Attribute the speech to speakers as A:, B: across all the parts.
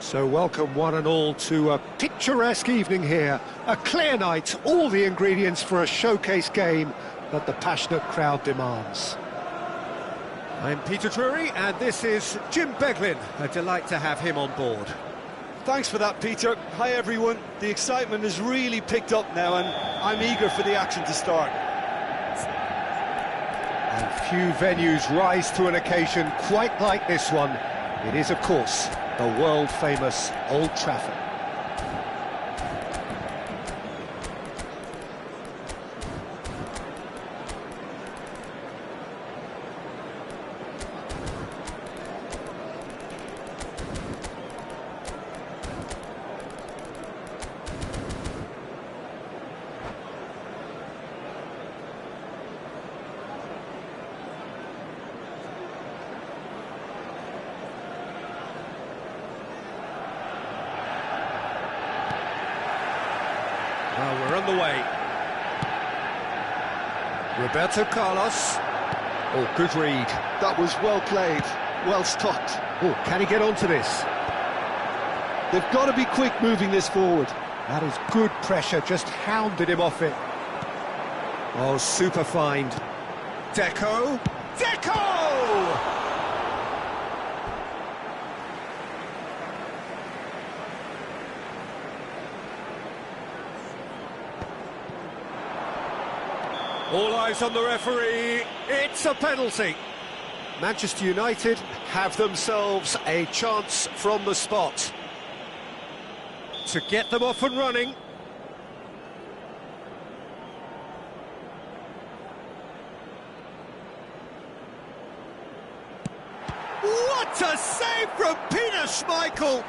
A: So welcome one and all to a picturesque evening here. A clear night, all the ingredients for a showcase game that the passionate crowd demands. I'm Peter Drury and this is Jim Beglin. A delight to have him on board.
B: Thanks for that, Peter. Hi everyone. The excitement has really picked up now and I'm eager for the action to start.
A: And few venues rise to an occasion quite like this one. It is, of course, the world-famous Old Trafford. Well, we're on the way. Roberto Carlos. Oh, good read.
B: That was well played, well stopped.
A: Oh, can he get onto this?
B: They've got to be quick moving this forward.
A: That is good pressure, just hounded him off it. Oh, super find. Deco. Deco! All eyes on the referee, it's a penalty. Manchester United have themselves a chance from the spot to get them off and running. What a save from Peter Schmeichel!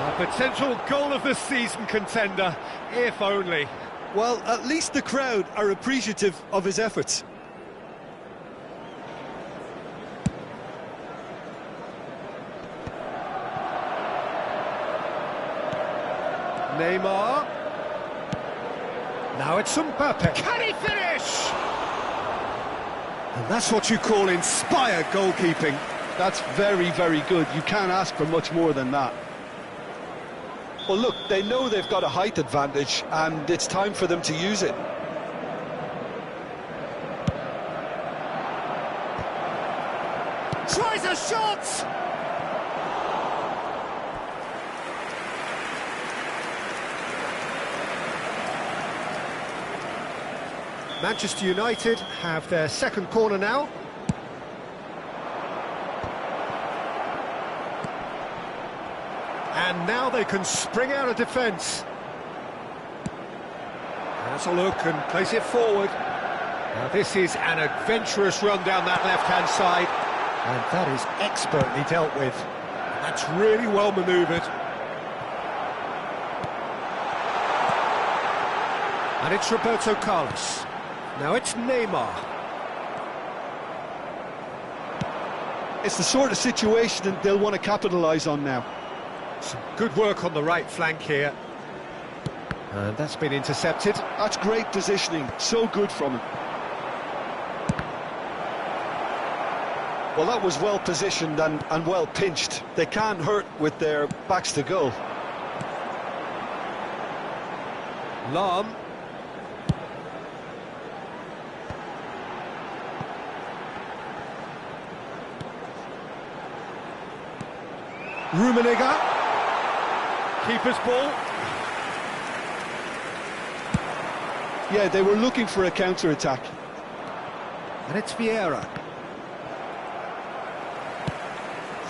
A: A potential goal of the season contender, if only.
B: Well, at least the crowd are appreciative of his efforts.
A: Neymar. Now it's Mbappe. Can he finish? And that's what you call inspired goalkeeping.
B: That's very, very good. You can't ask for much more than that. Well, look, they know they've got a height advantage, and it's time for them to use it.
A: Tries a shot! shot! Manchester United have their second corner now. And now they can spring out of defence. Has a look and plays it forward. Now this is an adventurous run down that left-hand side. And that is expertly dealt with. That's really well manoeuvred. And it's Roberto Carlos. Now it's Neymar.
B: It's the sort of situation that they'll want to capitalise on now.
A: Some good work on the right flank here. And that's been intercepted.
B: That's great positioning, so good from him. Well, that was well positioned and well pinched. They can't hurt with their backs to goal.
A: Lahm. Rummenigge. Keeper's ball.
B: Yeah, they were looking for a counter-attack.
A: And it's Vieira.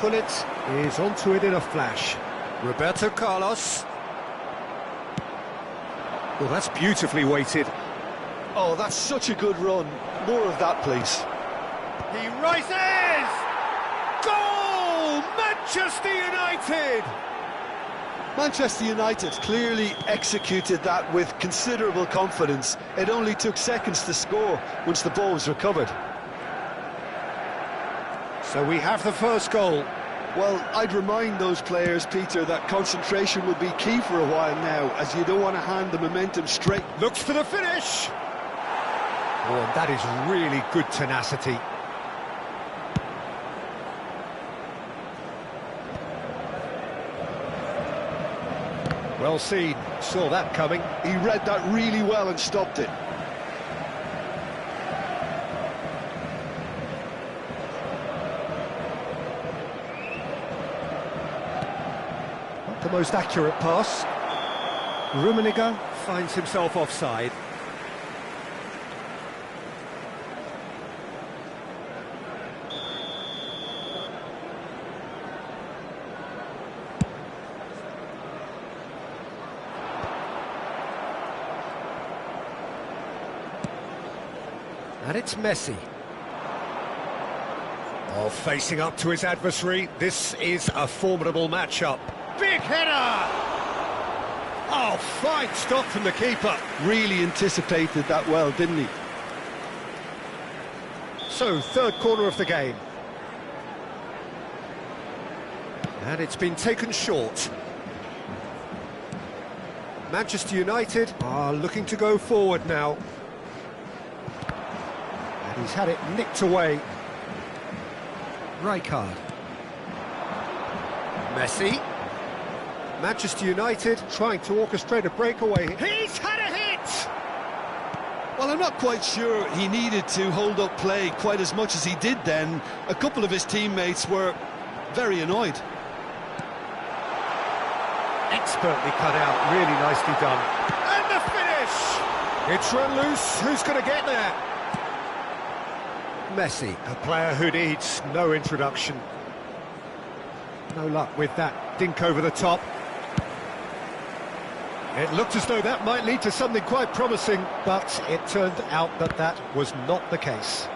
A: Gullit is onto it in a flash. Roberto Carlos. Well, that's beautifully weighted.
B: Oh, that's such a good run. More of that, please.
A: He rises! Goal! Manchester United!
B: Manchester United clearly executed that with considerable confidence. It only took seconds to score once the ball was recovered.
A: So we have the first goal.
B: Well, I'd remind those players, Peter, that concentration will be key for a while now, as you don't want to hand the momentum straight.
A: Looks for the finish! Oh, and that is really good tenacity. Well seen, saw that coming.
B: He read that really well and stopped it.
A: Not the most accurate pass. Rummenigge finds himself offside. And it's Messi. Oh, facing up to his adversary. This is a formidable matchup. Big header! Oh, fine stop from the keeper.
B: Really anticipated that well, didn't he?
A: So, third corner of the game. And it's been taken short. Manchester United are looking to go forward now. And he's had it nicked away. Rijkaard. Messi. Manchester United trying to orchestrate a breakaway. He's had a hit!
B: Well, I'm not quite sure he needed to hold up play quite as much as he did then. A couple of his teammates were very annoyed.
A: Expertly cut out, really nicely done. And the finish! It's run loose, who's going to get there? Messi, a player who needs no introduction. No luck with that dink over the top. It looked as though that might lead to something quite promising, but it turned out that that was not the case.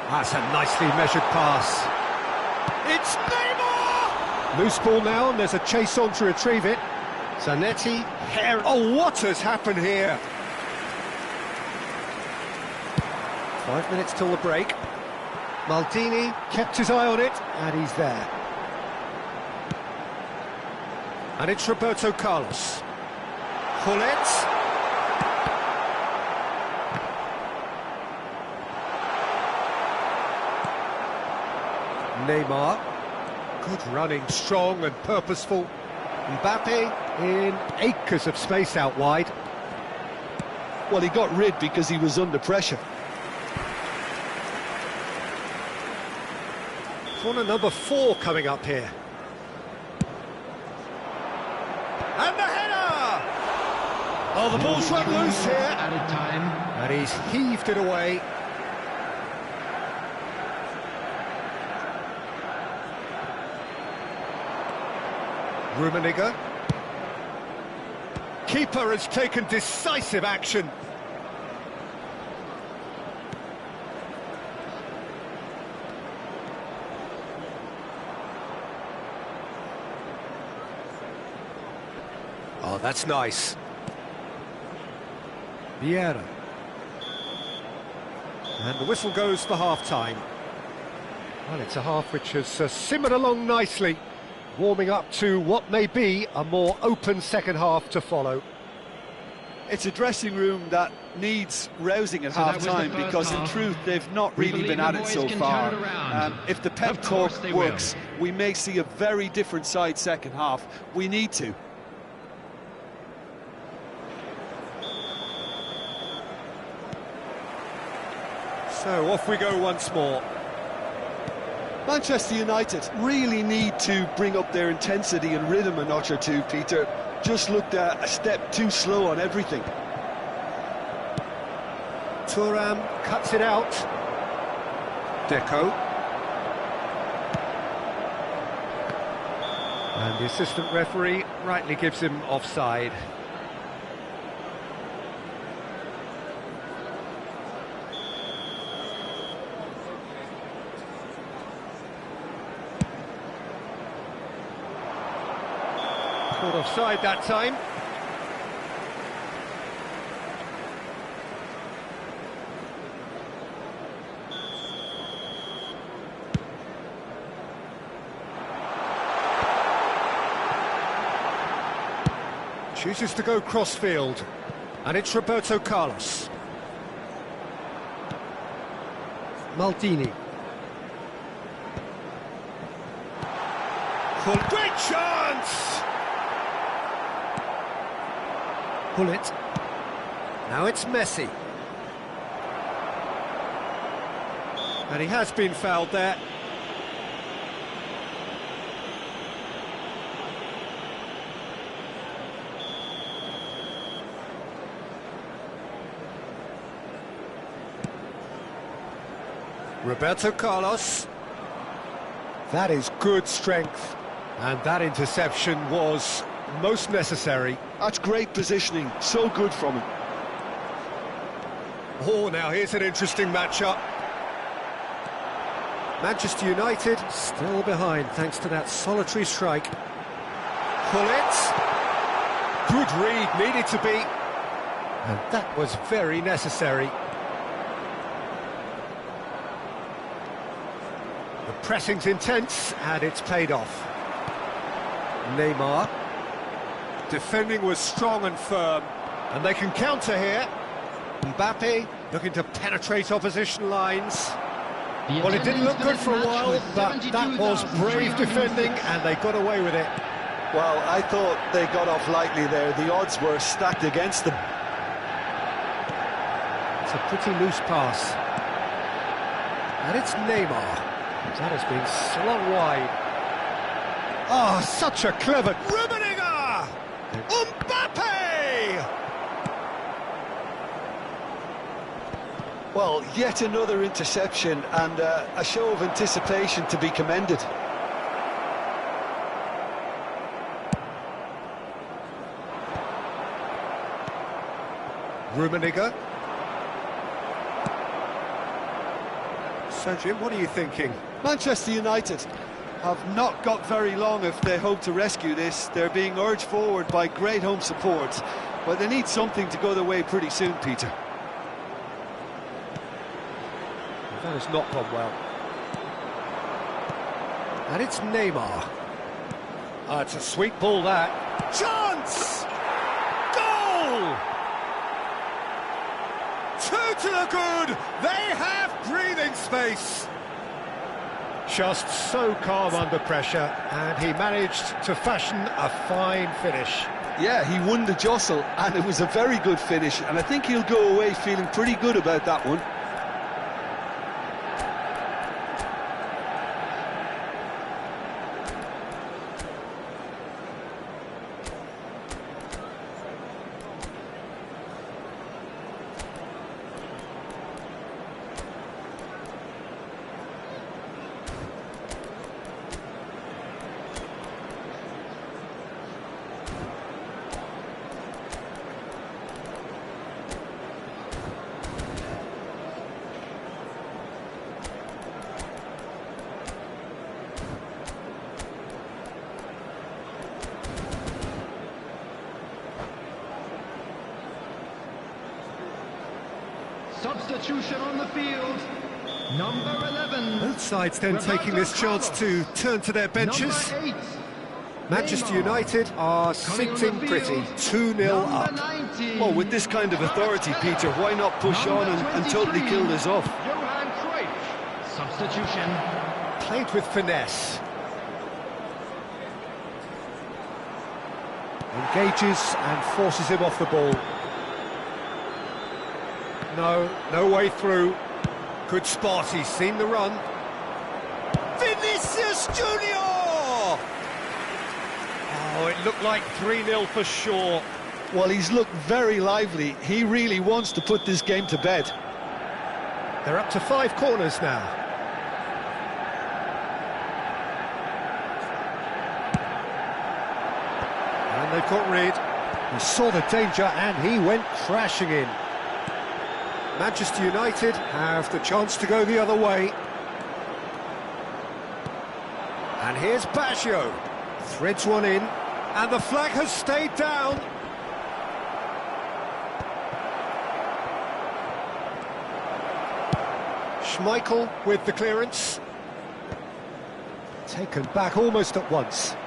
A: That's a nicely measured pass. It's Neymar! Loose ball now, and there's a chase on to retrieve it. Zanetti, hair. Oh, what has happened here? 5 minutes till the break. Maldini kept his eye on it, and he's there. And it's Roberto Carlos. Gullit. Neymar. Good running, strong and purposeful. Mbappe in acres of space out wide.
B: Well, he got rid because he was under pressure.
A: Corner number 4 coming up here. And the header! Oh, the ball's run loose here. And he's heaved it away. Rummenigge. Keeper has taken decisive action. Oh, that's nice. Vieira. And the whistle goes for half-time. Well, it's a half which has simmered along nicely, warming up to what may be a more open second half to follow.
B: It's a dressing room that needs rousing at half-time because, in truth, they've not really been at it so far. If the pep talk works, we may see a very different side second half. We need to.
A: So off we go once more.
B: Manchester United really need to bring up their intensity and rhythm a notch or two, Peter. Just looked a step too slow on everything.
A: Thuram cuts it out. Deco. And the assistant referee rightly gives him offside. Caught offside that time. Chooses to go cross-field, and it's Roberto Carlos. Maldini. Great chance! Pull it. Now it's Messi. And he has been fouled there. Roberto Carlos. That is good strength. And that interception was most necessary.
B: That's great positioning, so good from him.
A: Oh, now here's an interesting matchup. Manchester United still behind thanks to that solitary strike. Pull it. Good read, needed to be. And that was very necessary. The pressing's intense and it's paid off. Neymar. Defending was strong and firm, and they can counter here. Mbappe looking to penetrate opposition lines. Well, it didn't look good for a while, but that was brave defending, and they got away with it.
B: Well, I thought they got off lightly there. The odds were stacked against them.
A: It's a pretty loose pass. And it's Neymar. That has been slung wide. Oh, such a clever... Rummenigge! Mbappe!
B: Well, yet another interception and a show of anticipation to be commended.
A: Rummenigge. So, Jim, what are you thinking?
B: Manchester United have not got very long if they hope to rescue this. They're being urged forward by great home support, but they need something to go their way pretty soon, Peter.
A: That has not gone well. And it's Neymar. Oh, it's a sweet ball, that. Chance! Goal! 2 to the good! They have breathing space! Just so calm under pressure, and he managed to fashion a fine finish.
B: Yeah, he won the jostle, and it was a very good finish, and I think he'll go away feeling pretty good about that one.
C: Substitution on the field. Number 11.
A: Both sides then taking this chance to turn to their benches.
C: Number 8.
A: Manchester United are sitting pretty, 2-0 up.
C: 19.
B: Well, with this kind of authority, Peter, why not push on and totally kill this off?
C: Johan Cruyff. Substitution.
A: Played with finesse. Engages and forces him off the ball. No way through. Good spot, he's seen the run. Vinicius Junior! Oh, it looked like 3-0 for sure.
B: Well, he's looked very lively. He really wants to put this game to bed.
A: They're up to 5 corners now. And they've got rid. He saw the danger and he went crashing in. Manchester United have the chance to go the other way. And here's Baggio. Threads one in, and the flag has stayed down. Schmeichel with the clearance. Taken back almost at once.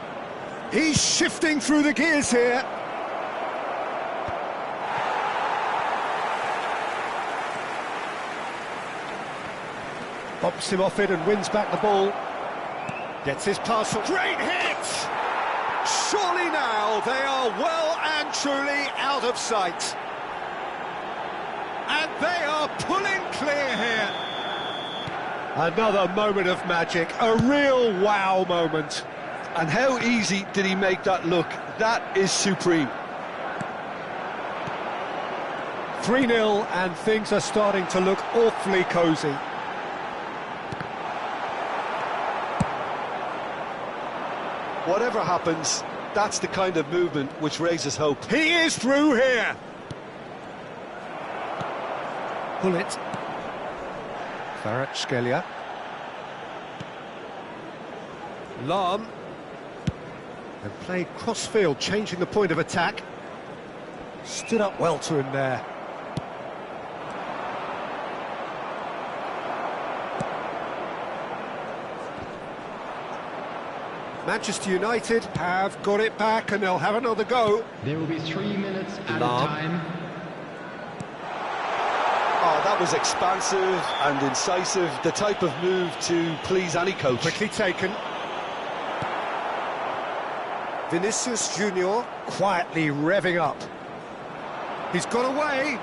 A: He's shifting through the gears here. Bumps him off it and wins back the ball. Gets his pass. Great hit! Surely now they are well and truly out of sight. And they are pulling clear here. Another moment of magic, a real wow moment.
B: And how easy did he make that look? That is supreme.
A: 3-0 and things are starting to look awfully cosy.
B: Whatever happens, that's the kind of movement which raises hope.
A: He is through here. Bullet. Kvaratskhelia. Lahm. And played cross-field, changing the point of attack. Stood up well to him there. Manchester United have got it back and they'll have another go.
C: There will be 3 minutes at a
A: Lahm.
C: time.
B: Oh, that was expansive and incisive, the type of move to please any coach.
A: Quickly taken. Vinicius Junior quietly revving up. He's got away.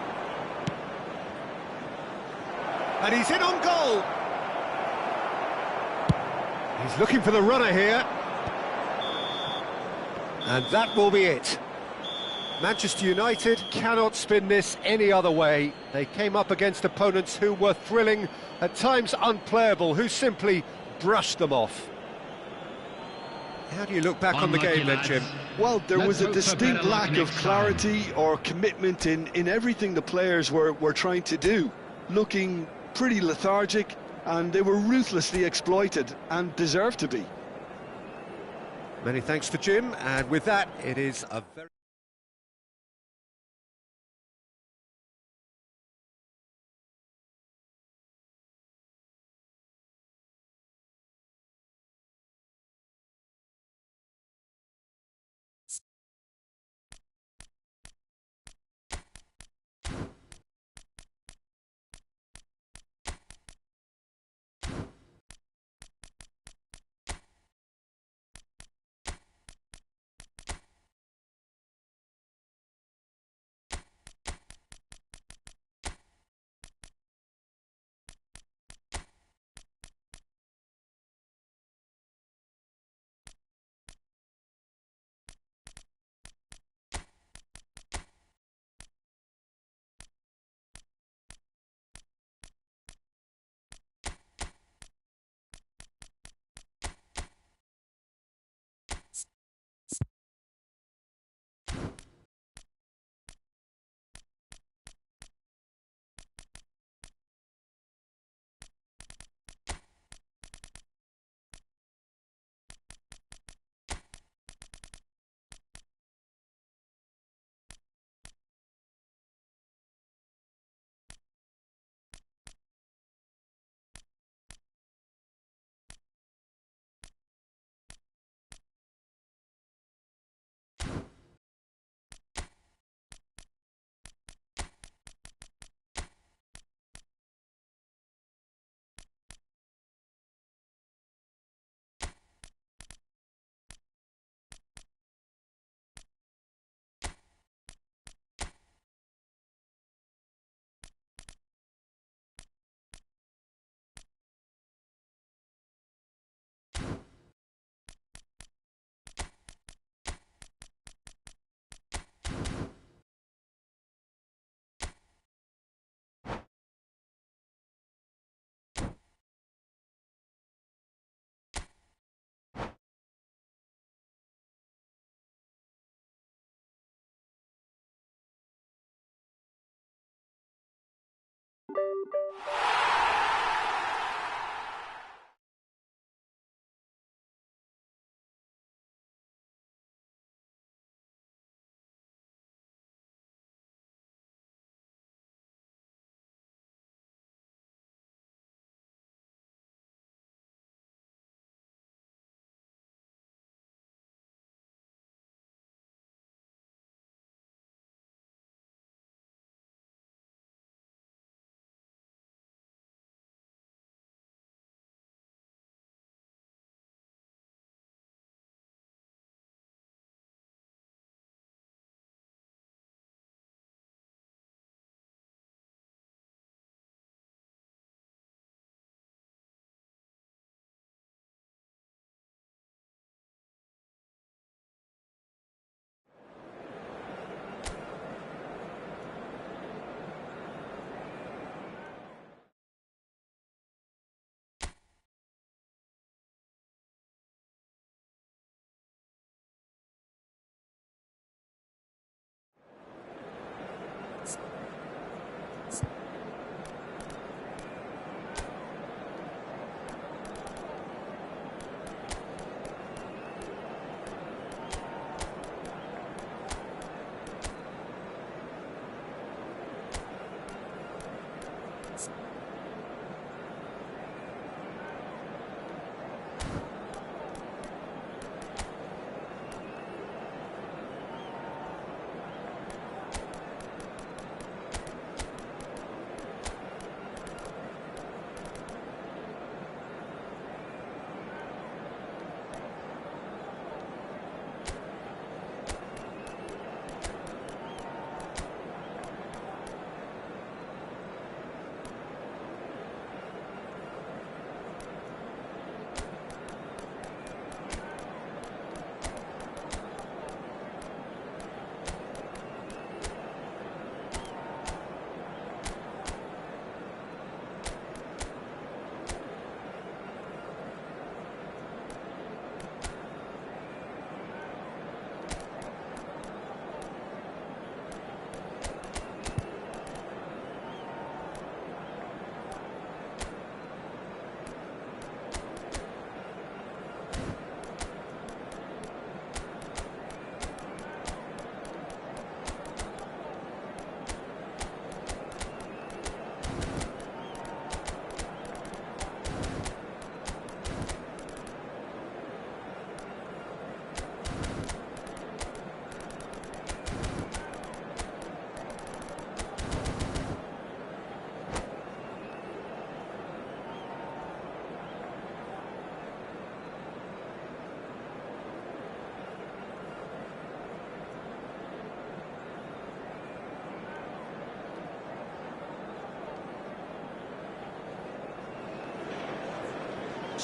A: And he's in on goal. He's looking for the runner here. And that will be it. Manchester United cannot spin this any other way. They came up against opponents who were thrilling, at times unplayable, who simply brushed them off. How do you look back on the game then, Jim?
B: Well, there was a distinct lack of clarity or commitment in everything the players were trying to do. Looking pretty lethargic, and they were ruthlessly exploited and deserved to be.
A: Many thanks to Jim, and with that, it is a very...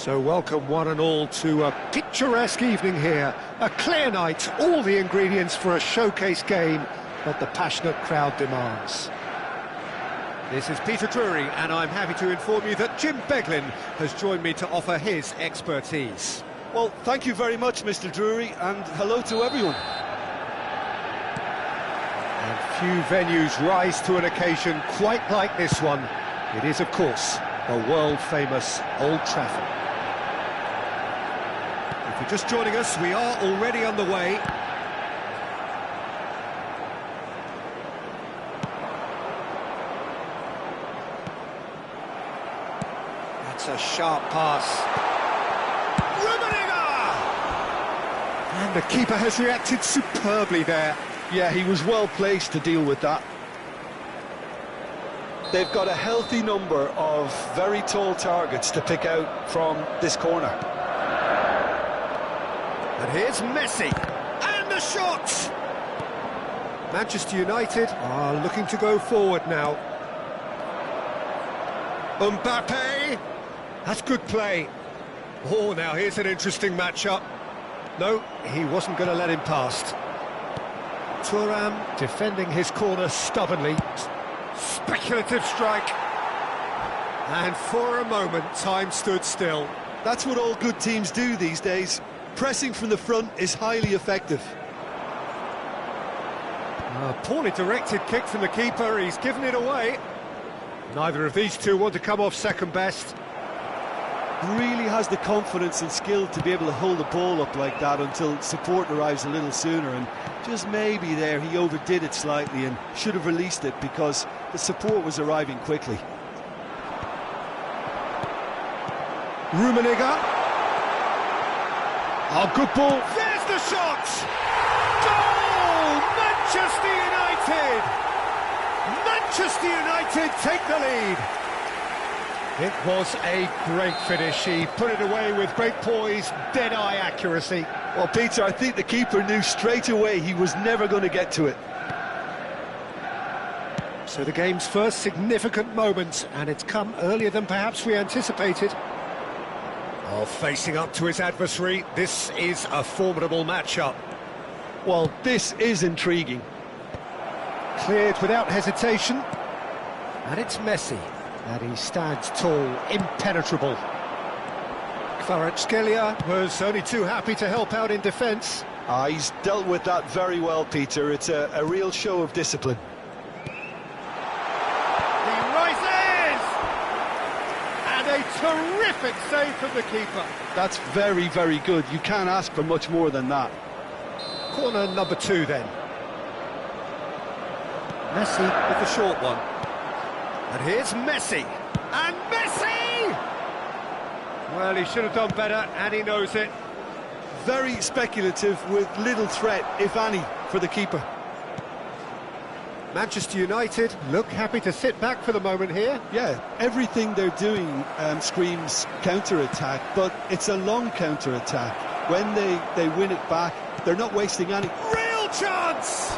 A: So welcome one and all to a picturesque evening here. A clear night, all the ingredients for a showcase game that the passionate crowd demands.
D: This is Peter Drury, and I'm happy to inform you that Jim Beglin has joined me to offer his expertise.
B: Well, thank you very much, Mr. Drury, and hello to everyone.
A: And few venues rise to an occasion quite like this one. It is, of course, the world-famous Old Trafford.
D: If you're just joining us, we are already underway.
A: That's a sharp pass.
D: And the keeper has reacted superbly there.
B: Yeah, he was well placed to deal with that. They've got a healthy number of very tall targets to pick out from this corner.
D: And here's Messi. And the shot!
A: Manchester United are looking to go forward now.
D: Mbappe! That's good play. Oh, now here's an interesting matchup.
A: No, he wasn't going to let him past. Thuram defending his corner stubbornly.
D: Speculative strike. And for a moment, time stood still.
B: That's what all good teams do these days. Pressing from the front is highly effective.
D: A poorly directed kick from the keeper, he's given it away.
A: Neither of these two want to come off second best.
B: Really has the confidence and skill to be able to hold the ball up like that until support arrives a little sooner, and just maybe there he overdid it slightly and should have released it because the support was arriving quickly.
A: Rummenigge.
B: Oh, good ball.
A: There's the shot! Goal! Manchester United! Manchester United take the lead. It was a great finish. He put it away with great poise, dead-eye accuracy.
B: Well, Peter, I think the keeper knew straight away he was never going to get to it.
A: So the game's first significant moment, and it's come earlier than perhaps we anticipated. Oh, facing up to his adversary, this is a formidable matchup.
B: Well, this is intriguing.
A: Cleared without hesitation. And it's Messi. And he stands tall, impenetrable. Kvaratskhelia was only too happy to help out in defence.
B: He's dealt with that very well, Peter. It's a real show of discipline.
A: He rises! And a terrific save from the keeper.
B: That's very, very good. You can't ask for much more than that.
A: Corner number 2 then. Messi with the short one. And here's Messi. And Messi! Well, he should have done better, and he knows it.
B: Very speculative with little threat, if any, for the keeper.
A: Manchester United look happy to sit back for the moment here.
B: Yeah, everything they're doing screams counter-attack, but it's a long counter-attack. When they win it back, they're not wasting any.
A: Real chance!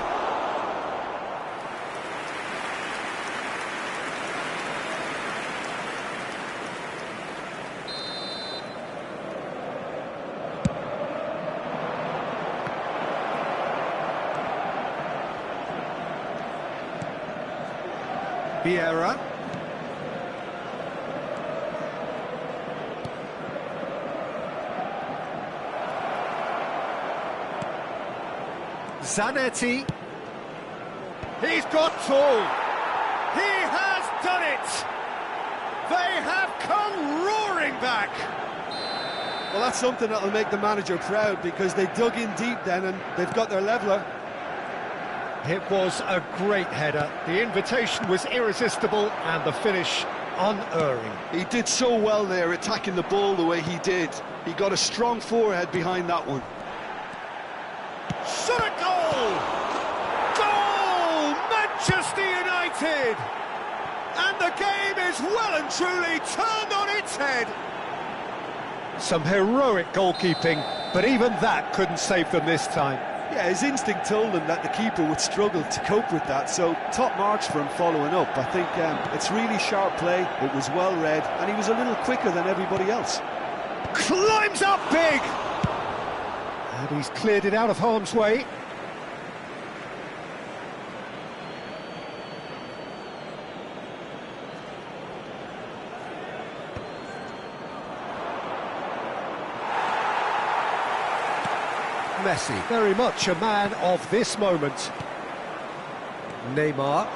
A: Vieira. Zanetti. He's got tall. He has done it. They have come roaring back.
B: Well, that's something that'll make the manager proud because they dug in deep then and they've got their leveller.
A: It was a great header. The invitation was irresistible and the finish unerring.
B: He did so well there, attacking the ball the way he did. He got a strong forehead behind that one.
A: Shot at goal! Goal! Manchester United! And the game is well and truly turned on its head. Some heroic goalkeeping, but even that couldn't save them this time.
B: Yeah, his instinct told him that the keeper would struggle to cope with that, so top marks for him following up. I think it's really sharp play, it was well read, and he was a little quicker than everybody else.
A: Climbs up big! And he's cleared it out of harm's way. Messi, very much a man of this moment. Neymar.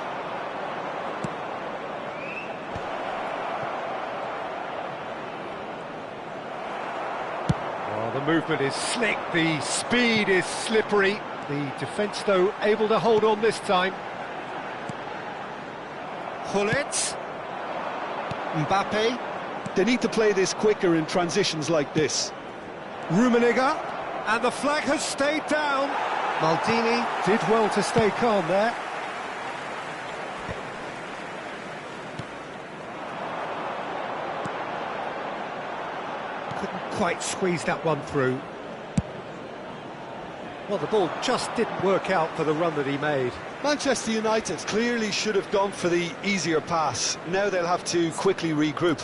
A: Oh, the movement is slick, the speed is slippery. The defence, though, able to hold on this time. Hullet. Mbappe.
B: They need to play this quicker in transitions like this.
A: Rummenigge. And the flag has stayed down. Maldini did well to stay calm there. Couldn't quite squeeze that one through. Well, the ball just didn't work out for the run that he made.
B: Manchester United clearly should have gone for the easier pass. Now they'll have to quickly regroup.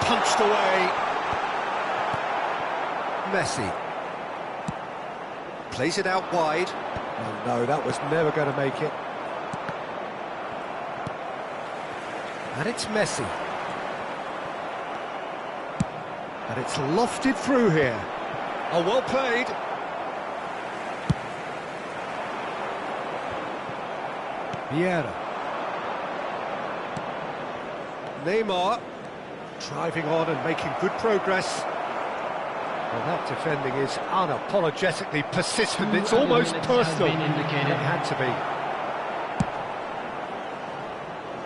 D: punched away. Messi. Plays it out wide.
A: Oh no, that was never going to make it.
D: And it's Messi.
A: And it's lofted through here.
D: Oh, well played.
A: Vieira.
D: Neymar.
A: Driving on and making good progress. Well, that defending is unapologetically persistent. It's almost personal. It had to be.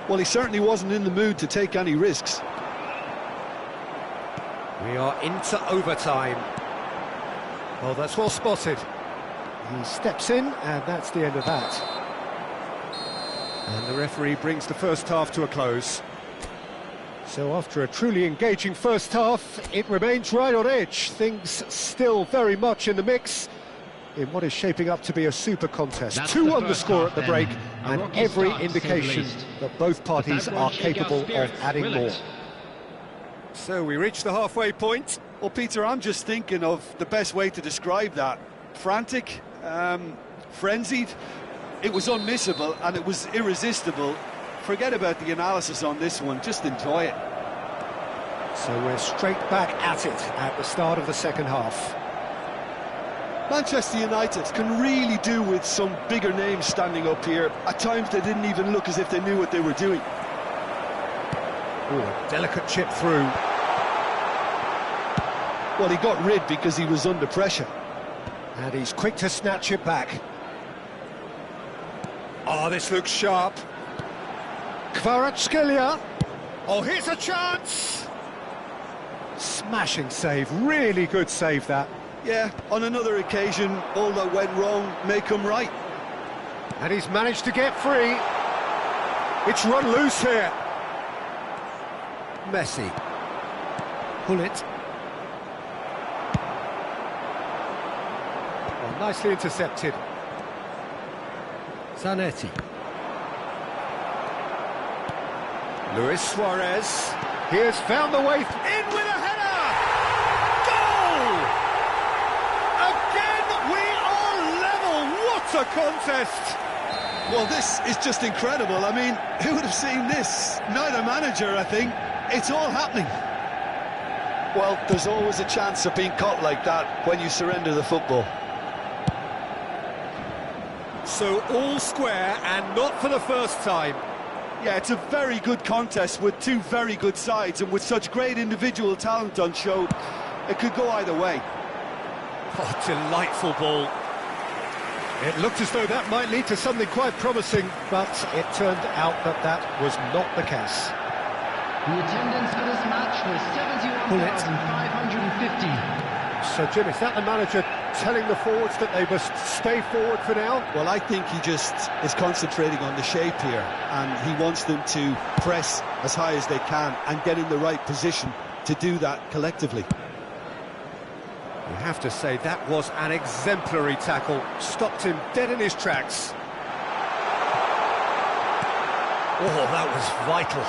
B: Well, he certainly wasn't in the mood to take any risks.
D: We are into overtime.
A: Well, that's well spotted. He steps in, and that's the end of that.
D: And the referee brings the first half to a close.
A: So after a truly engaging first half, it remains right on edge. Things still very much in the mix in what is shaping up to be a super contest. 2-1 the score at the break, and every indication that both parties are capable of adding more.
D: So we reach the halfway point.
B: Well, Peter, I'm just thinking of the best way to describe that. Frantic, frenzied. It was unmissable and it was irresistible. Forget about the analysis on this one, just enjoy it.
A: So we're straight back at it at the start of the second half.
B: Manchester United can really do with some bigger names standing up here. At times they didn't even look as if they knew what they were doing.
A: Ooh, a delicate chip through.
B: Well, he got rid because he was under pressure.
A: And he's quick to snatch it back.
D: Oh, this looks sharp.
A: Kvaratskhelia.
D: Oh, here's a chance!
A: Smashing save, really good save that.
B: Yeah, on another occasion, all that went wrong may come right.
A: And he's managed to get free. It's run loose here.
D: Messi.
A: Pull it. Well, nicely intercepted.
D: Zanetti. Luis Suarez.
A: He has found the way in with a header!
D: Goal! Again, we are level. What a contest!
B: Well, this is just incredible. I mean, who would have seen this? Neither manager, I think. It's all happening. Well, there's always a chance of being caught like that when you surrender the football.
D: So all square, and not for the first time.
B: Yeah, it's a very good contest with two very good sides, and with such great individual talent on show, it could go either way.
D: Oh, delightful ball.
A: It looked as though that might lead to something quite promising, but it turned out that that was not the case.
C: The attendance for this match was 71,550.
A: So, Jim, is that the manager telling the forwards that they must stay forward for now?
B: Well, I think he just is concentrating on the shape here, and he wants them to press as high as they can and get in the right position to do that collectively.
D: You have to say that was an exemplary tackle. Stopped him dead in his tracks. Oh, that was vital.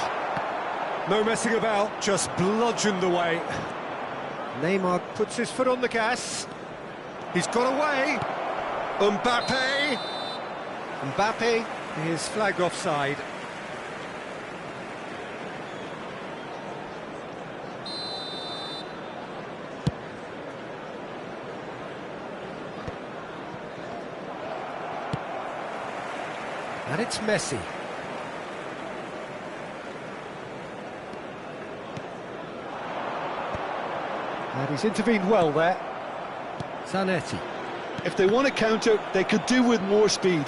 A: No messing about, just bludgeoned away.
D: Neymar puts his foot on the gas. He's got away. Mbappe. Mbappe is flagged offside. And it's Messi.
A: And he's intervened well there.
D: Zanetti.
B: If they want to counter, they could do with more speed.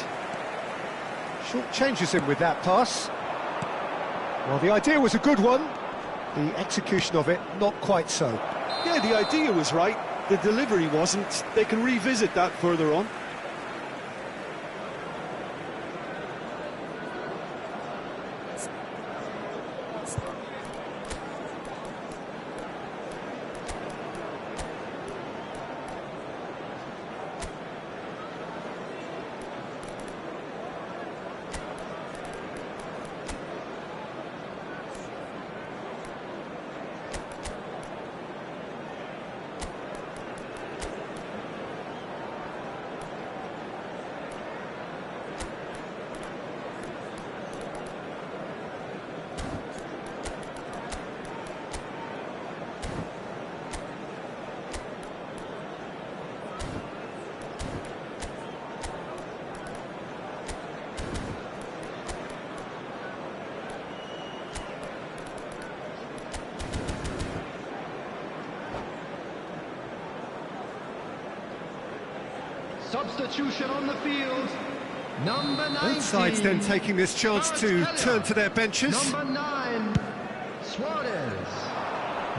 A: Short changes him with that pass. Well, the idea was a good one. The execution of it, not quite so.
B: Yeah, the idea was right. The delivery wasn't. They can revisit that further on.
C: substitution on the field. Number 19.
A: Both sides then taking this chance to turn to their benches.
C: Number 9, Suarez.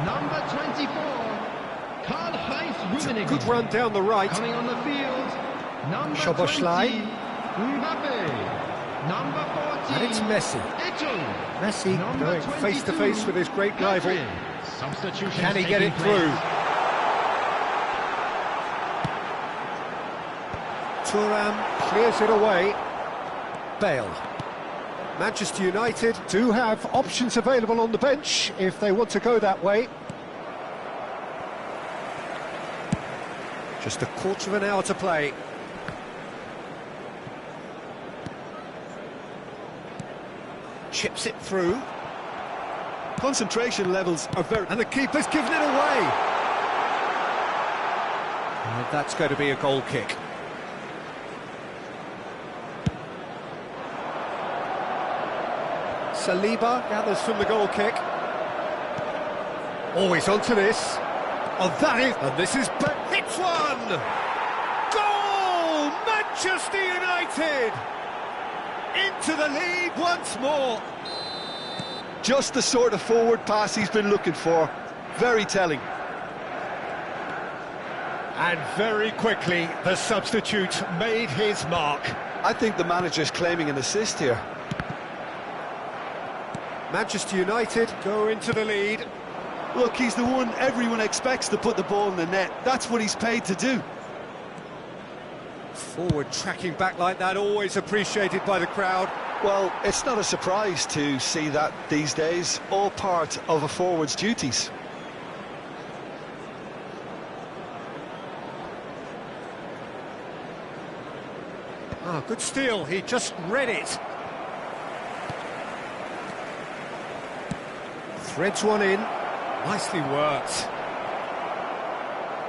C: Number 24, Karl-Heinz Rummenigge.
A: Good run down the right.
C: Coming on the field, number
A: Szoboszlai.
C: 20, Mbappe. Number 14,
A: And it's Messi.
C: Eto'o.
A: Messi
C: Number
A: going
C: 22,
A: face to face with his great rival.
C: Petri. Substitution
A: Can he get it through? Thuram clears it away. Bale. Manchester United do have options available on the bench if they want to go that way. Just a quarter of an hour to play. Chips it through.
B: Concentration levels are very...
A: And the keeper's given it away. And that's going to be a goal kick. Saliba gathers from the goal kick. Always onto this. Oh, that is... And this is... Hits one! Goal! Manchester United! Into the lead once more.
B: Just the sort of forward pass he's been looking for. Very telling.
A: And very quickly, the substitute made his mark.
B: I think the manager's claiming an assist here.
A: Manchester United go into the lead.
B: Look, he's the one everyone expects to put the ball in the net. That's what he's paid to do.
A: Forward tracking back like that, always appreciated by the crowd.
B: Well, it's not a surprise to see that these days, all part of a forward's duties.
A: Ah, good steal, he just read it. Threads one in, nicely worked.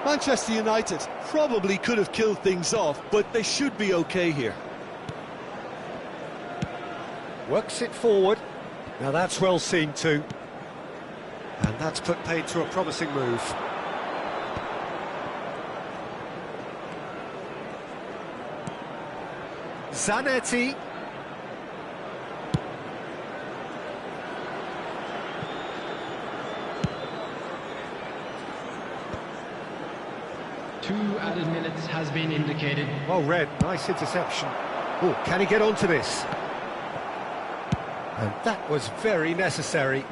B: Manchester United probably could have killed things off, but they should be okay here.
A: Works it forward. Now that's well seen too. And that's put paid to a promising move. Zanetti.
C: Two added minutes has been indicated.
A: Well read, nice interception. Oh, can he get onto this? And that was very necessary.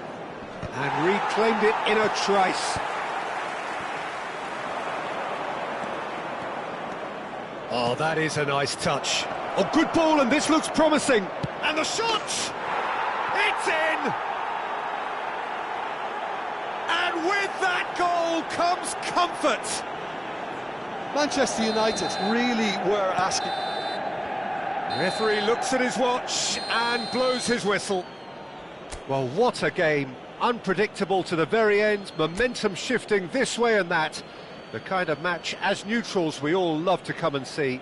A: And reclaimed it in a trice. Oh, that is a nice touch. Oh, good ball, and this looks promising. And the shot! It's in! And with that goal comes comfort.
B: Manchester United really were asking.
A: The referee looks at his watch and blows his whistle. Well, what a game. Unpredictable to the very end, momentum shifting this way and that. The kind of match, as neutrals, we all love to come and see.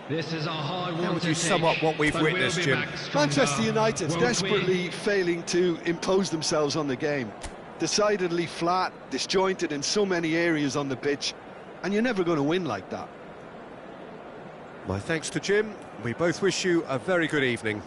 C: This is a hard one.
A: How would you sum up what we've witnessed, Jim?
B: Manchester United desperately failing to impose themselves on the game. Decidedly flat, disjointed in so many areas on the pitch, and you're never going to win like that.
A: My thanks to Jim. We both wish you a very good evening.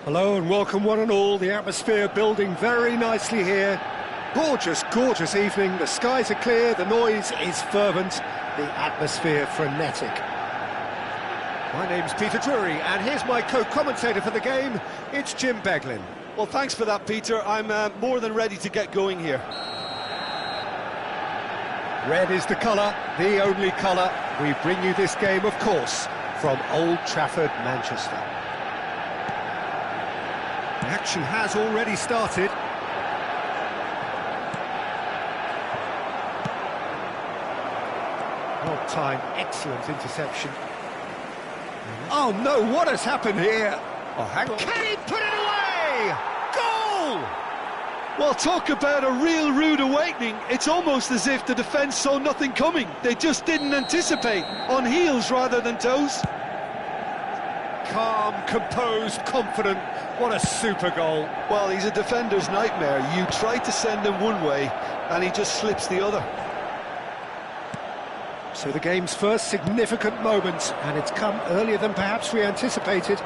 A: Hello and welcome one and all. The atmosphere building very nicely here. Gorgeous, gorgeous evening. The skies are clear, the noise is fervent, the atmosphere frenetic. My name's Peter Drury, and here's my co-commentator for the game. It's Jim Beglin.
B: Well, thanks for that, Peter. I'm more than ready to get going here.
A: Red is the colour, the only colour. We bring you this game, of course, from Old Trafford, Manchester. The action has already started. Well timed, excellent interception. Oh no, what has happened here? Oh, hang on. Can he put it away? Goal!
B: Well, talk about a real rude awakening. It's almost as if the defence saw nothing coming. They just didn't anticipate, on heels rather than toes.
A: Calm, composed, confident. What a super goal.
B: Well, he's a defender's nightmare. You try to send him one way, and he just slips the other.
A: So the game's first significant moment, and it's come earlier than perhaps we anticipated.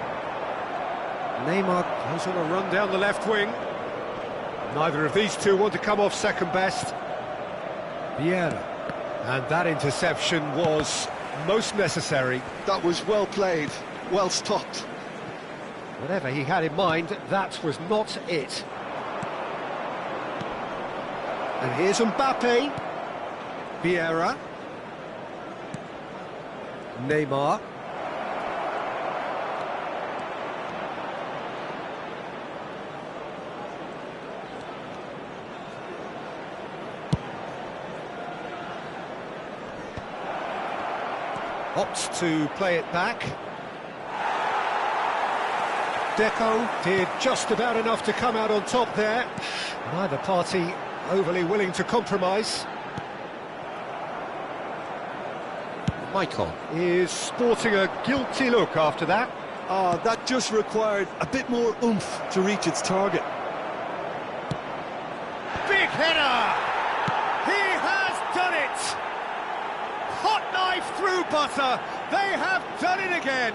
A: Neymar goes on a run down the left wing. Neither of these two want to come off second best. Vieira. And that interception was most necessary.
B: That was well played, well stopped.
A: Whatever he had in mind, that was not it. And here's Mbappe. Vieira. Neymar. Opts to play it back. Deco did just about enough to come out on top there. Neither party overly willing to compromise. Michael is sporting a guilty look after that.
B: That just required a bit more oomph to reach its target.
A: Big header! He has done it! Hot knife through butter, they have done it again!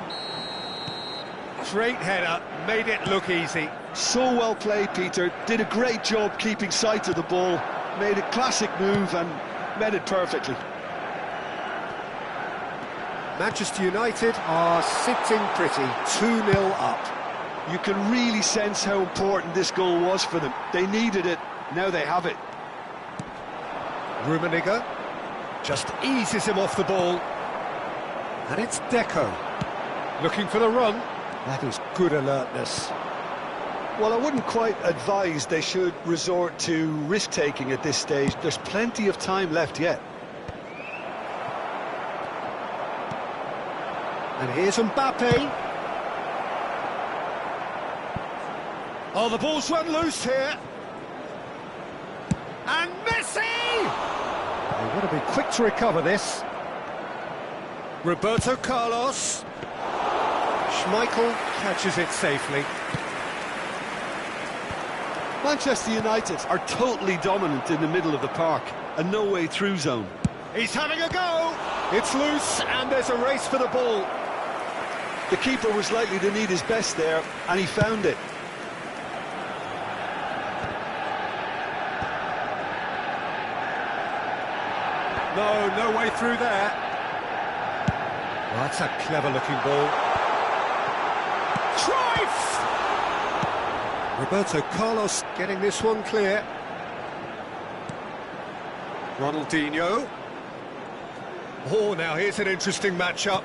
A: Great header, made it look easy.
B: So well played, Peter. Did a great job keeping sight of the ball. Made a classic move and met it perfectly.
A: Manchester United are sitting pretty, 2-0 up.
B: You can really sense how important this goal was for them. They needed it, now they have it.
A: Rummenigge just eases him off the ball. And it's Deco, looking for the run. That is good alertness.
B: Well, I wouldn't quite advise they should resort to risk-taking at this stage. There's plenty of time left yet.
A: And here's Mbappe. Oh, the ball's run loose here. And Messi! They've got to be quick to recover this. Roberto Carlos. Schmeichel catches it safely.
B: Manchester United are totally dominant in the middle of the park. A no-way through zone.
A: He's having a go! It's loose, and there's a race for the ball.
B: The keeper was likely to need his best there, and he found it.
A: No way through there. Well, that's a clever-looking ball. Cruyff! Roberto Carlos getting this one clear. Ronaldinho. Oh, now here's an interesting matchup.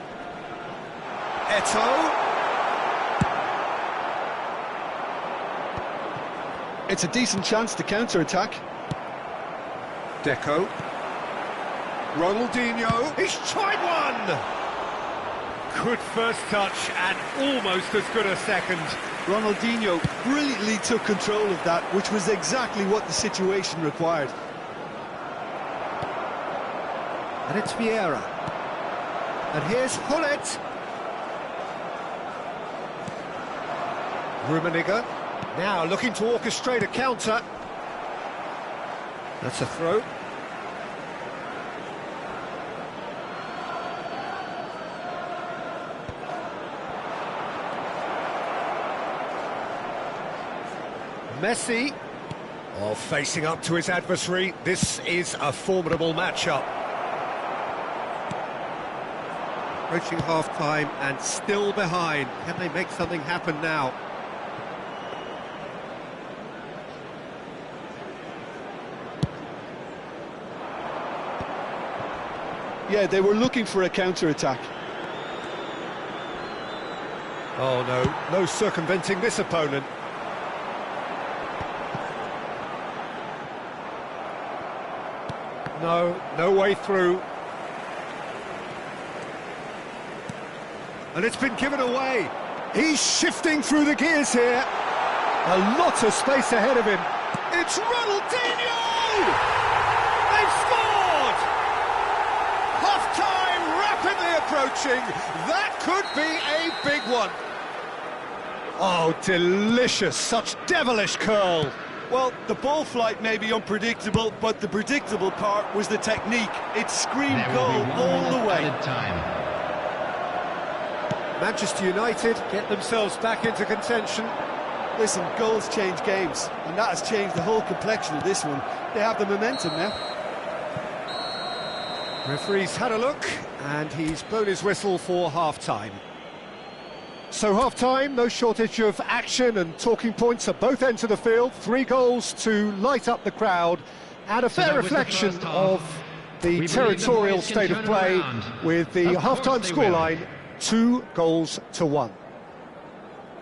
A: Eto'o.
B: It's a decent chance to counter-attack.
A: Deco. Ronaldinho. He's tried one! Good first touch and almost as good a second.
B: Ronaldinho brilliantly took control of that, which was exactly what the situation required.
A: And it's Vieira. And here's Hullet. Rummenigge. Now looking to orchestrate a counter. That's a throw. Messi. Oh, facing up to his adversary. This is a formidable matchup. Approaching half-time and still behind. Can they make something happen now?
B: Yeah, they were looking for a counter-attack.
A: Oh no circumventing this opponent. No way through. And it's been given away. He's shifting through the gears here. A lot of space ahead of him. It's Ronaldinho! They've scored! Half-time rapidly approaching. That could be a big one. Oh, delicious. Such devilish curl.
B: Well, the ball flight may be unpredictable, but the predictable part was the technique. It screamed goal all the way.
A: Manchester United get themselves back into contention.
B: Listen, goals change games, and that has changed the whole complexion of this one. They have the momentum now.
D: Referee's had a look, and he's blown his whistle for half-time. So half-time, no shortage of action and talking points at both ends of the field. 3 goals to light up the crowd, and a fair reflection of the territorial state of play, with the half-time scoreline 2-1.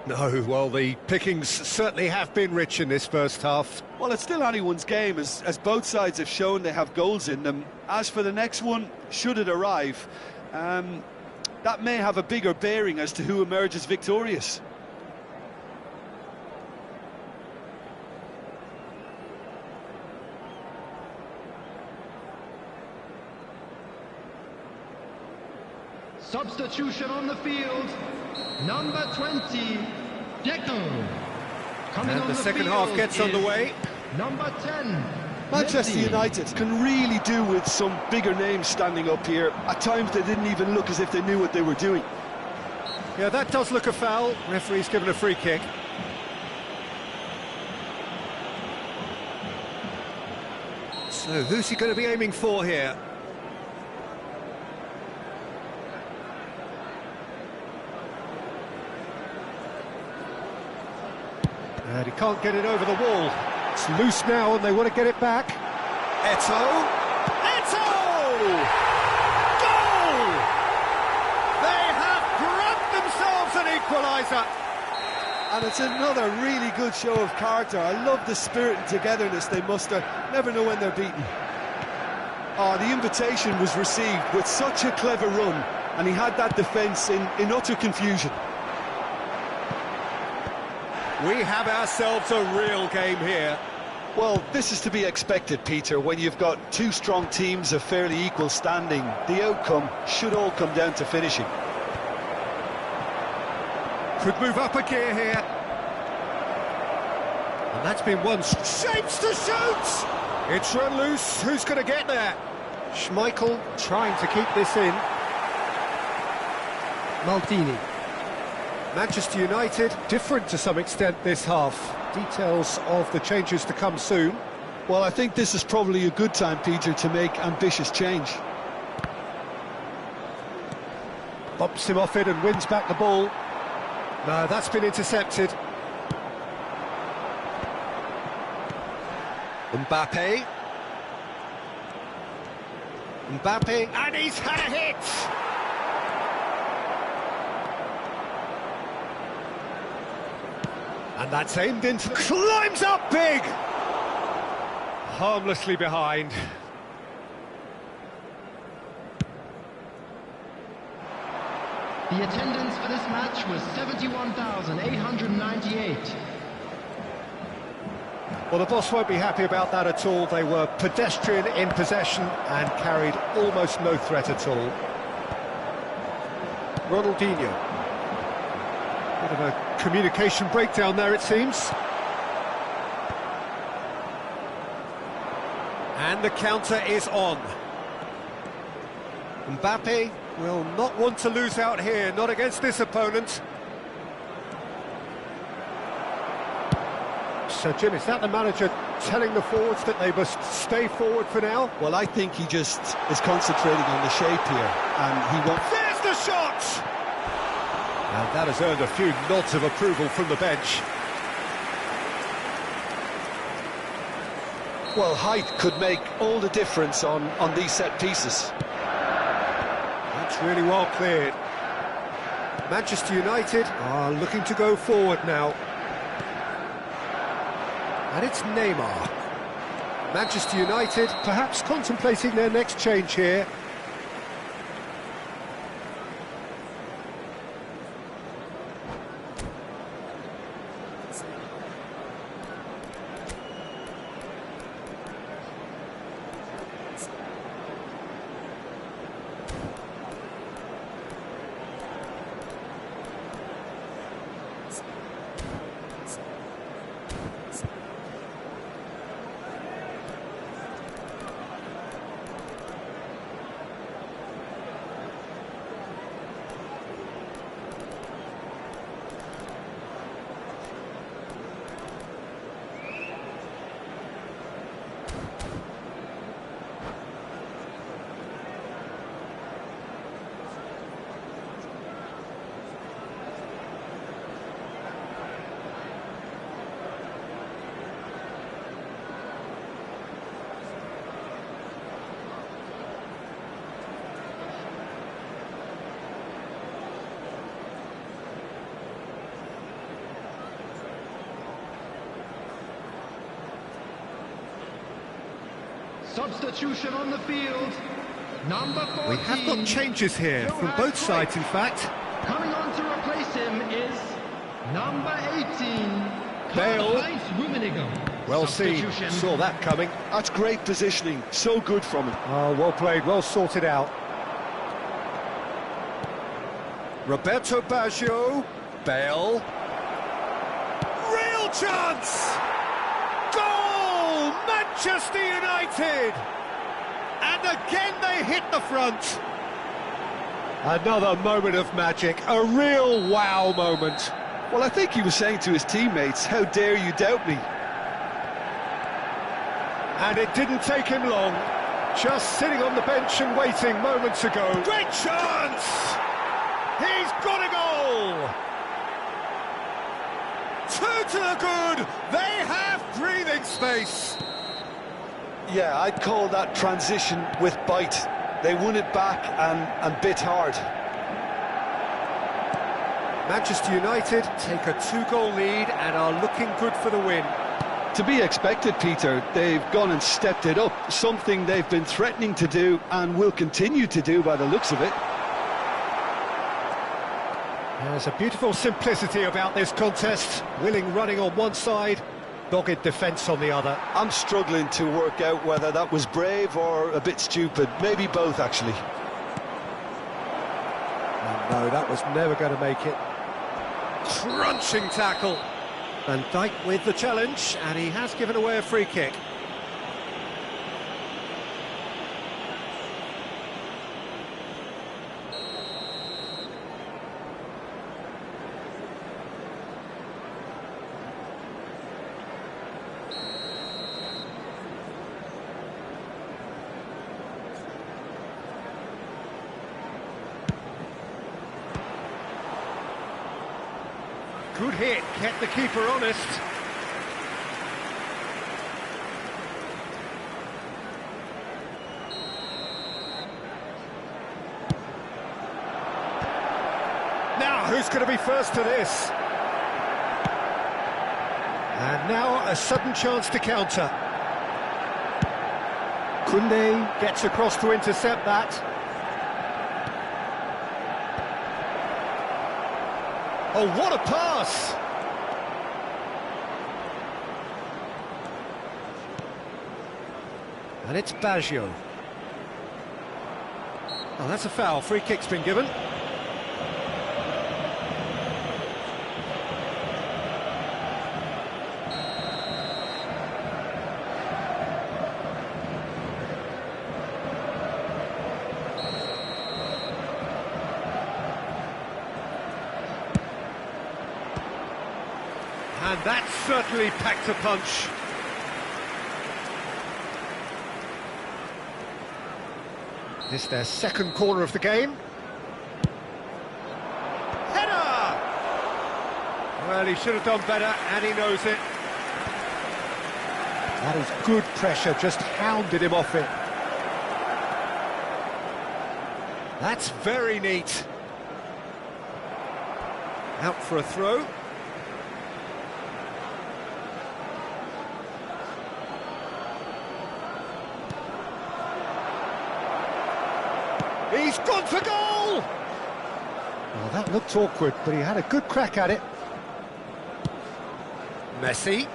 D: No, well, the pickings certainly have been rich in this first half.
B: Well, it's still anyone's game, as both sides have shown they have goals in them. As for the next one, should it arrive, that may have a bigger bearing as to who emerges victorious.
C: Substitution on the field, number 20, Deco.
D: And the second half gets underway.
C: Number 10,
B: Manchester United can really do with some bigger names standing up here. At times they didn't even look as if they knew what they were doing.
D: Yeah, that does look a foul. Referee's given a free kick. So who's he going to be aiming for here? And he can't get it over the wall. It's loose now and they want to get it back. Eto'o! Goal! They have grabbed themselves an equaliser.
B: And it's another really good show of character. I love the spirit and togetherness they muster. Never know when they're beaten. Oh, the invitation was received with such a clever run, and he had that defence in utter confusion.
D: We have ourselves a real game here.
B: Well, this is to be expected, Peter, when you've got two strong teams of fairly equal standing. The outcome should all come down to finishing.
D: Could move up a gear here. And that's been one. Shapes to shoot! It's run loose. Who's going to get there? Schmeichel trying to keep this in. Maldini. Manchester United, different to some extent this half. Details of the changes to come soon.
B: Well, I think this is probably a good time, Peter, to make ambitious change.
D: Bumps him off it and wins back the ball. No, that's been intercepted. Mbappe. And he's had a hit! And that's aimed into... Climbs up big! Harmlessly behind.
C: The attendance for this match was 71,898.
D: Well, the boss won't be happy about that at all. They were pedestrian in possession and carried almost no threat at all. Ronaldinho. Bit of a communication breakdown there, it seems. And the counter is on. Mbappe will not want to lose out here, not against this opponent. So, Jim, is that the manager telling the forwards that they must stay forward for now?
B: Well, I think he just is concentrating on the shape here, and he wants...
D: There's the shot! And that has earned a few nods of approval from the bench.
B: Well, height could make all the difference on these set pieces.
D: That's really well cleared. Manchester United are looking to go forward now. And it's Neymar. Manchester United perhaps contemplating their next change here.
C: Substitution on the field. Number 14.
A: We have got changes here from both sides, in fact.
C: Coming on to replace him is number 18.
A: Bale.
C: Rummenigge.
A: Well seen, saw that coming.
B: That's great positioning, so good from him.
A: Oh, well played, well sorted out. Roberto Baggio. Bale. Real chance! Goal! Manchester United! And again they hit the front. Another moment of magic, a real wow moment.
B: Well, I think he was saying to his teammates, how dare you doubt me?
A: And it didn't take him long. Just sitting on the bench and waiting moments ago. Great chance! He's got a goal! 2 to the good! They have breathing space!
B: Yeah, I'd call that transition with bite. They won it back and bit hard.
A: Manchester United take a 2-goal lead and are looking good for the win.
B: To be expected, Peter. They've gone and stepped it up, something they've been threatening to do and will continue to do by the looks of it.
A: There's a beautiful simplicity about this contest. Willing running on one side, dogged defence on the other.
B: I'm struggling to work out whether that was brave or a bit stupid. Maybe both, actually.
A: No, that was never going to make it. Crunching tackle. Van Dijk with the challenge, and he has given away a free kick. Good hit, kept the keeper honest. Now, who's going to be first to this? And now a sudden chance to counter. Koundé gets across to intercept that. Oh, what a pass! And it's Baggio. Oh, that's a foul. Free kick's been given. And that certainly packed a punch. This their second corner of the game. Header! Well, he should have done better, and he knows it. That is good pressure, just hounded him off it. That's very neat. Out for a throw. He's gone for goal! Well, that looked awkward, but he had a good crack at it. Messi.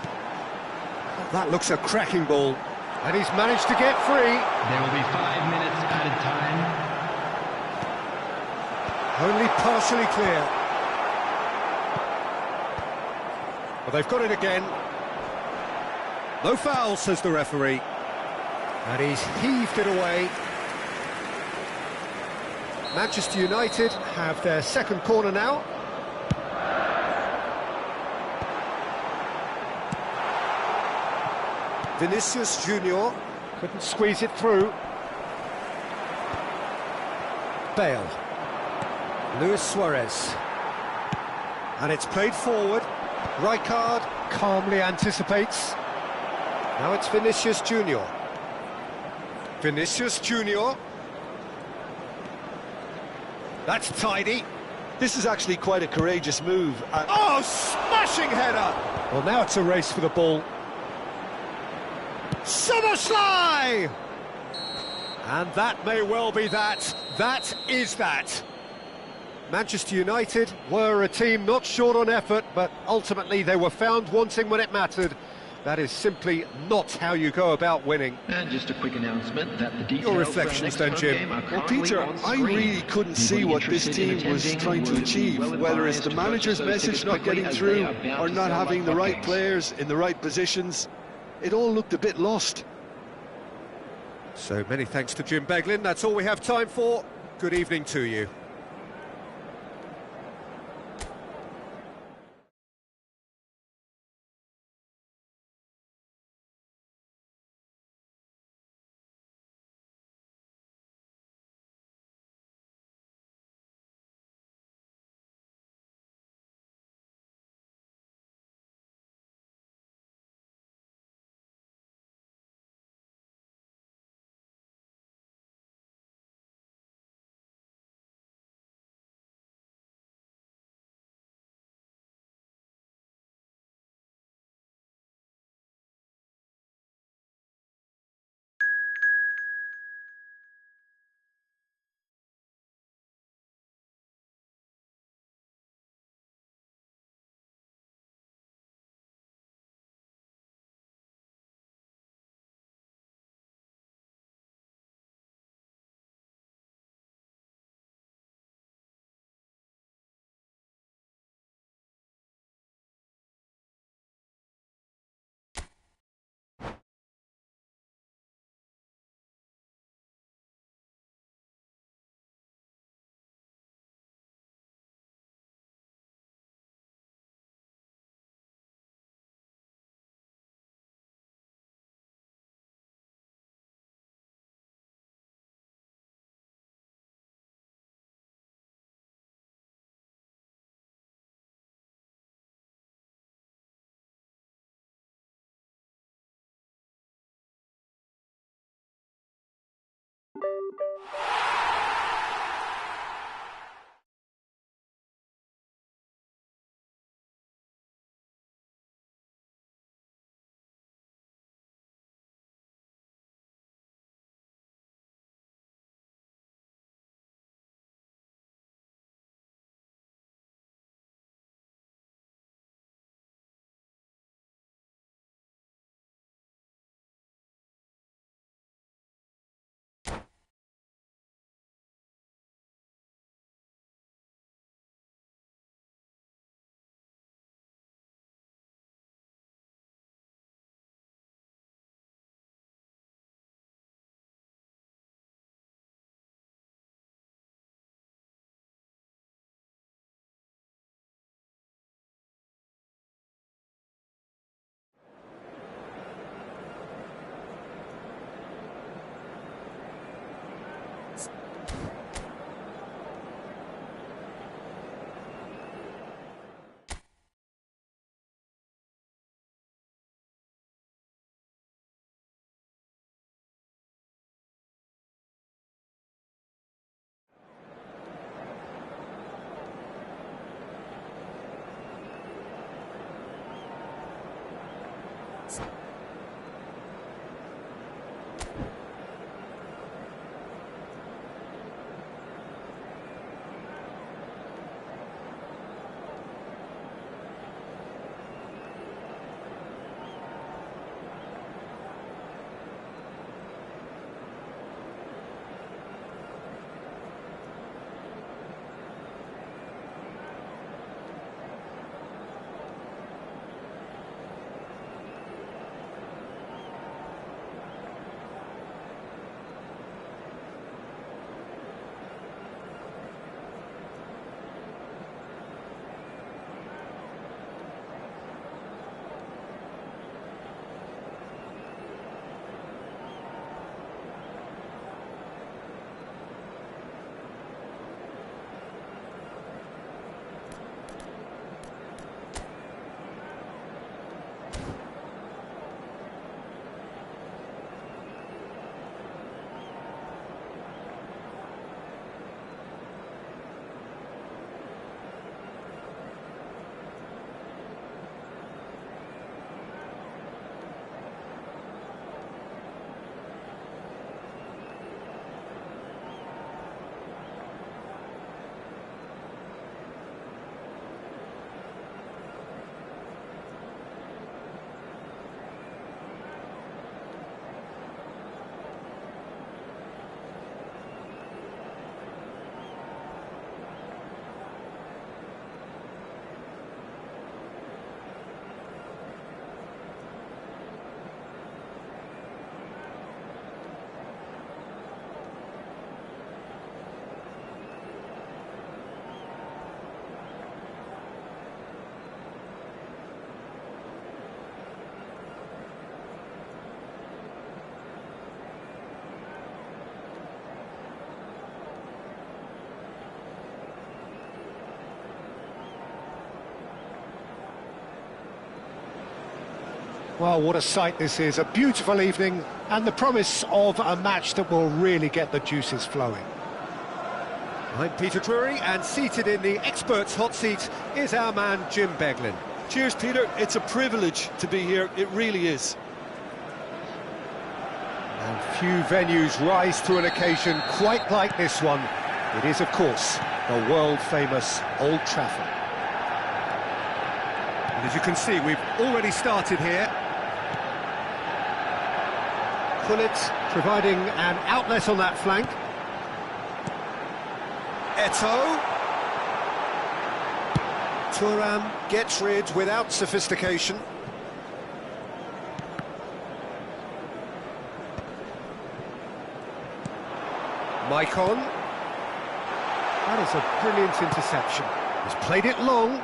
A: Oh, that looks a cracking ball. And he's managed to get free.
C: There will be 5 minutes added time.
A: Only partially clear. Well, they've got it again. No foul, says the referee. And he's heaved it away. Manchester United have their second corner now. Vinicius Junior couldn't squeeze it through. Bale. Luis Suarez. And it's played forward. Rijkaard calmly anticipates. Now it's Vinicius Junior. Vinicius Junior. That's tidy.
B: This is actually quite a courageous move.
A: Oh, smashing header! Well, now it's a race for the ball. Summerslide! And that may well be that. That is that. Manchester United were a team not short on effort, but ultimately they were found wanting when it mattered. That is simply not how you go about winning.
C: And just a quick announcement that the details
A: Your reflections then, Jim.
B: Well, Peter, I really couldn't see what this team was trying to achieve, whether it's the manager's message not getting through or not having the right players in the right positions. It all looked a bit lost.
A: So many thanks to Jim Beglin. That's all we have time for. Good evening to you. Well, what a sight this is, a beautiful evening and the promise of a match that will really get the juices flowing.
D: I'm Peter Drury, and seated in the experts' hot seat is our man Jim Beglin.
B: Cheers, Peter. It's a privilege to be here. It really is.
D: And few venues rise to an occasion quite like this one. It is, of course, the world-famous Old Trafford. And as you can see, we've already started here. Pullet providing an outlet on that flank. Eto'o. Thuram gets rid without sophistication. Maicon. That is a brilliant interception. He's played it long.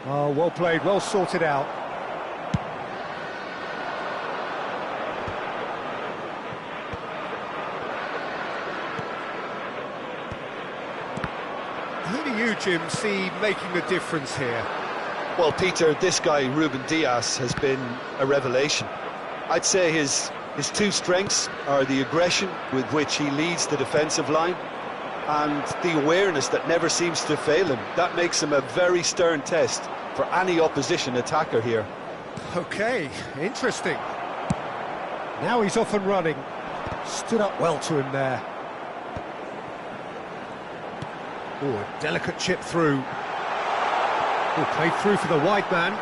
D: Oh, well played, well sorted out. Who do you, Jim, see making the difference here?
B: Well, Peter, this guy, Ruben Dias, has been a revelation. I'd say his two strengths are the aggression with which he leads the defensive line and the awareness that never seems to fail him. That makes him a very stern test for any opposition attacker here.
D: OK, interesting. Now he's off and running. Stood up well to him there. Oh, a delicate chip through. Oh, played through for the wide man.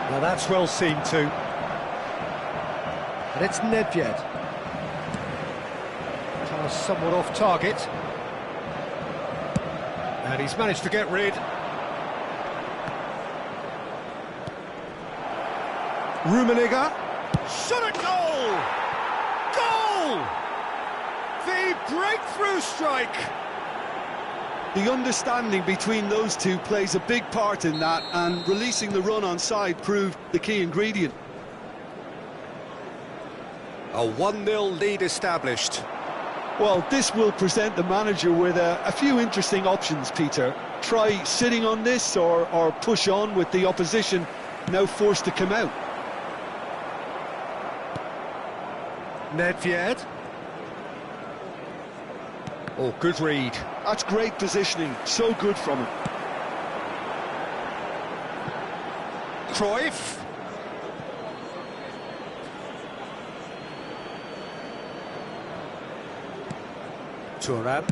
D: Now that's well seen too. And it's Nedved. Somewhat off target. And he's managed to get rid. Rummenigge. Shot at goal! Goal! The breakthrough strike!
B: The understanding between those two plays a big part in that, and releasing the run on side proved the key ingredient.
D: A 1-0 lead established.
B: Well, this will present the manager with a few interesting options, Peter. Try sitting on this or push on with the opposition now forced to come out.
D: Nedved. Oh, good read.
B: That's great positioning, so good from him.
D: Cruyff. Thuram.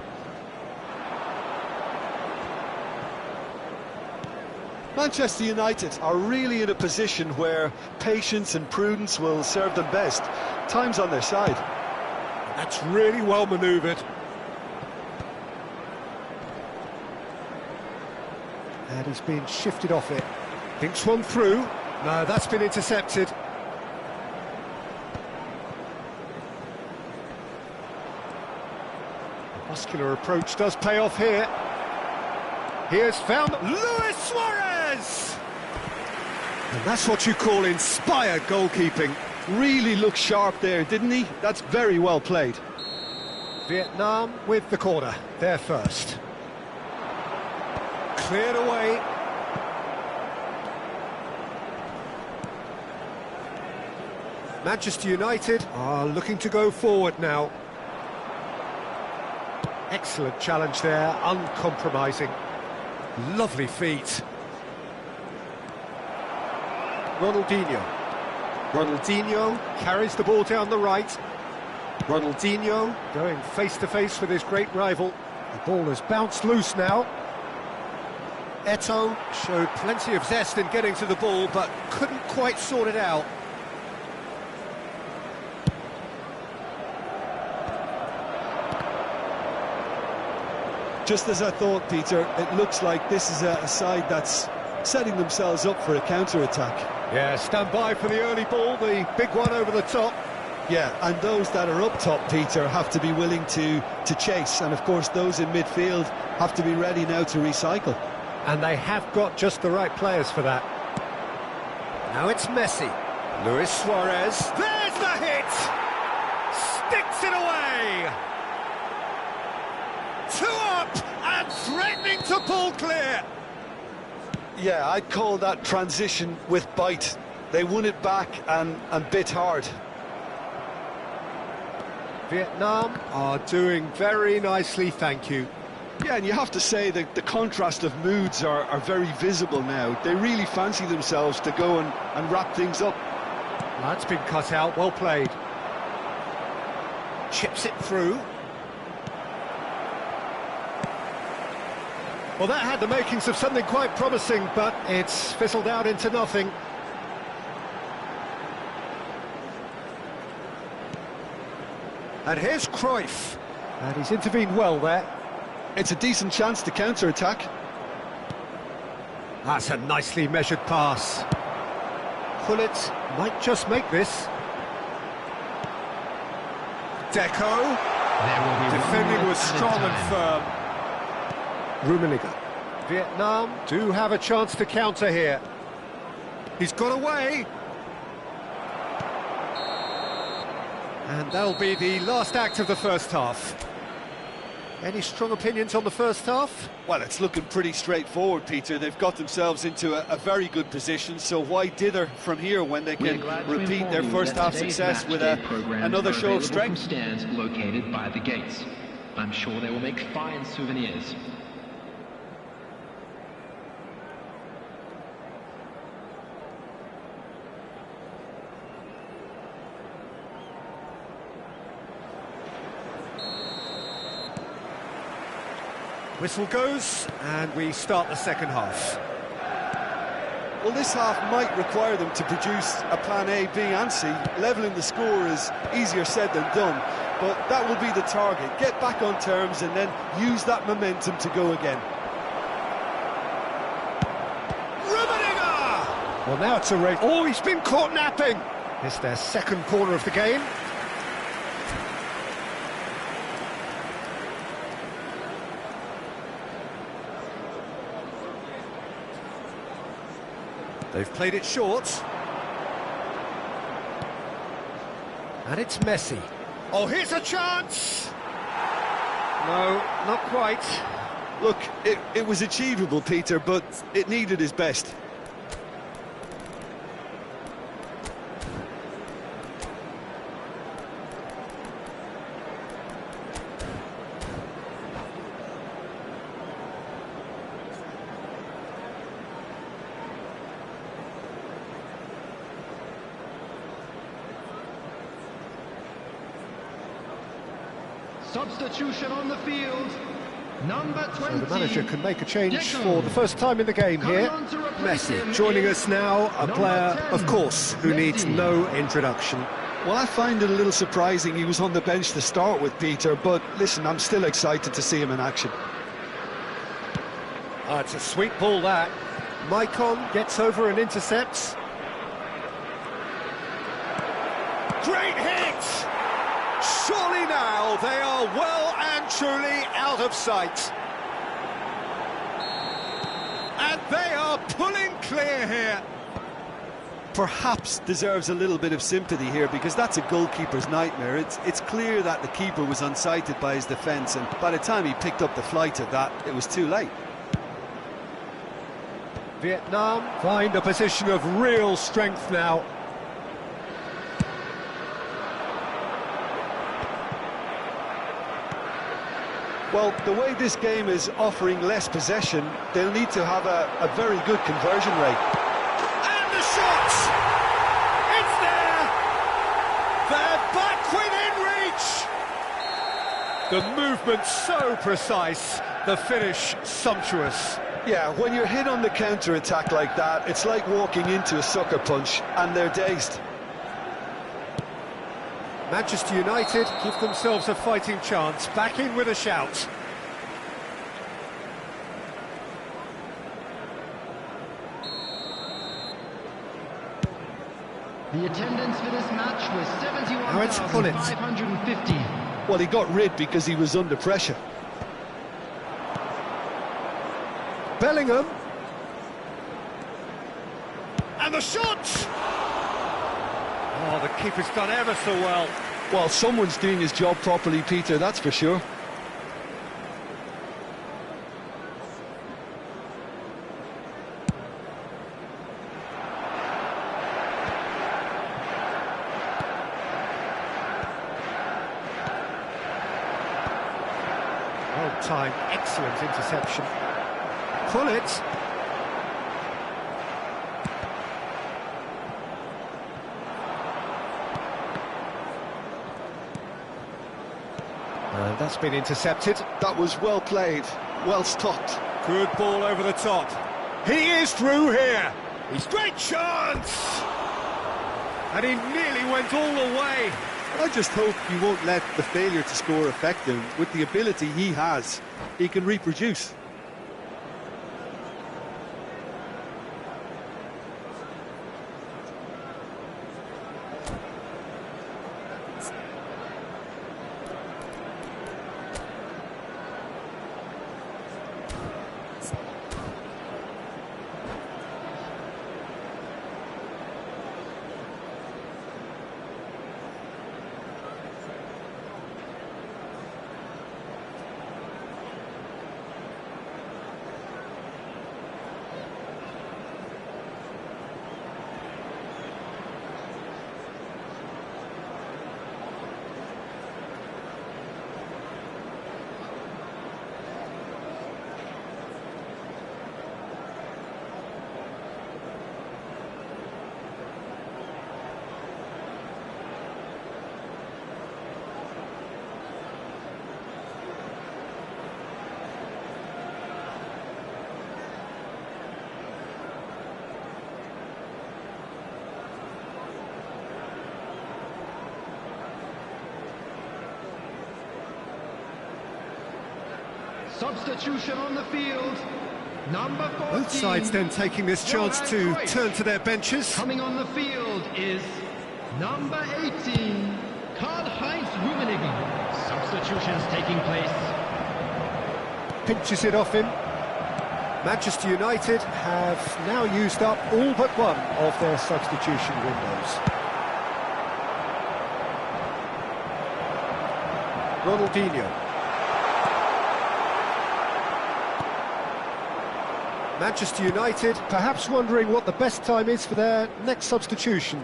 B: Manchester United are really in a position where patience and prudence will serve them best. Time's on their side.
D: That's really well manoeuvred. And he's been shifted off it. Thinks one through. No, that's been intercepted. Muscular approach does pay off here. Here's found Luis Suarez! And that's what you call inspired goalkeeping.
B: Really looked sharp there, didn't he? That's very well played.
D: Vietnam with the corner, there first. Cleared away. Manchester United are looking to go forward now. Excellent challenge there, uncompromising. Lovely feet. Ronaldinho. Ronaldinho carries the ball down the right. Ronaldinho going face-to-face with his great rival. The ball has bounced loose now. Eto'o showed plenty of zest in getting to the ball, but couldn't quite sort it out.
B: Just as I thought, Peter, it looks like this is a side that's setting themselves up for a counter-attack.
D: Yeah, stand by for the early ball, the big one over the top.
B: Yeah, and those that are up top, Peter, have to be willing to chase, and of course those in midfield have to be ready now to recycle.
D: And they have got just the right players for that.
A: Now it's Messi. Luis Suarez. There's the hit! Sticks it away! 2 up and threatening to pull clear.
B: Yeah, I'd call that transition with bite. They won it back and bit hard.
A: Vietnam are doing very nicely, thank you.
B: Yeah, and you have to say that the contrast of moods are very visible now. They really fancy themselves to go and wrap things up.
A: That's been cut out, well played. Chips it through. Well, that had the makings of something quite promising, but it's fizzled out into nothing. And here's Cruyff. And he's intervened well there.
B: It's a decent chance to counter-attack.
A: That's a nicely measured pass. Pullet might just make this. Deco. Defending was strong and firm. Rummenigge. Vietnam do have a chance to counter here. He's got away. And that'll be the last act of the first half. Any strong opinions on the first half?
B: Well, it's looking pretty straightforward, Peter. They've got themselves into a very good position, so why dither from here when they can repeat their first half success with another show of strength?
E: Stands located by the gates. I'm sure they will make fine souvenirs.
A: Whistle goes, and we start the second half.
B: Well, this half might require them to produce a plan A, B and C. Levelling the score is easier said than done, but that will be the target. Get back on terms and then use that momentum to go again.
A: Rummenigge! Well, now it's a race. Oh, he's been caught napping. It's their second corner of the game. They've played it short. And it's Messi. Oh, here's a chance! No, not quite.
B: Look, it was achievable, Peter, but it needed his best.
C: Substitution on the field. Number 20.
A: So the manager can make a change for the first time in the game here. Messi joining us now, a player, of course, who needs no introduction.
B: Well, I find it a little surprising he was on the bench to start with, Peter, but listen, I'm still excited to see him in action.
A: Oh, it's a sweet ball, that. Maicon gets over and intercepts. Great hit! Surely now they are well and truly out of sight. And they are pulling clear here.
B: Perhaps deserves a little bit of sympathy here, because that's a goalkeeper's nightmare. It's clear that the keeper was unsighted by his defence, and by the time he picked up the flight of that, it was too late.
A: Vietnam find a position of real strength now.
B: Well, the way this game is offering less possession, they'll need to have a very good conversion rate.
A: And the shot! It's there! They're back within reach! The movement so precise, the finish sumptuous.
B: Yeah, when you're hit on the counter-attack like that, it's like walking into a sucker punch, and they're dazed.
A: Manchester United give themselves a fighting chance, back in with a shout.
C: The attendance for this match was 71,550.
B: Well, he got rid because he was under pressure.
A: Bellingham. And the shot! Oh, the keeper's done ever so well.
B: Well, someone's doing his job properly, Peter, that's for sure.
A: Well timed, excellent interception. Pull it. And that's been intercepted.
B: That was well played, well stopped.
A: Good ball over the top. He is through here. He's great chance! And he nearly went all the way.
B: I just hope you won't let the failure to score affect him. With the ability he has, he can reproduce.
C: Substitution on the field. Number 14.
A: Both sides then taking this chance to turn to their benches.
C: Coming on the field is number 18, Karl-Heinz Rummenigge. Substitutions taking place.
A: Pinches it off him. Manchester United have now used up all but one of their substitution windows. Ronaldinho. Manchester United perhaps wondering what the best time is for their next substitution.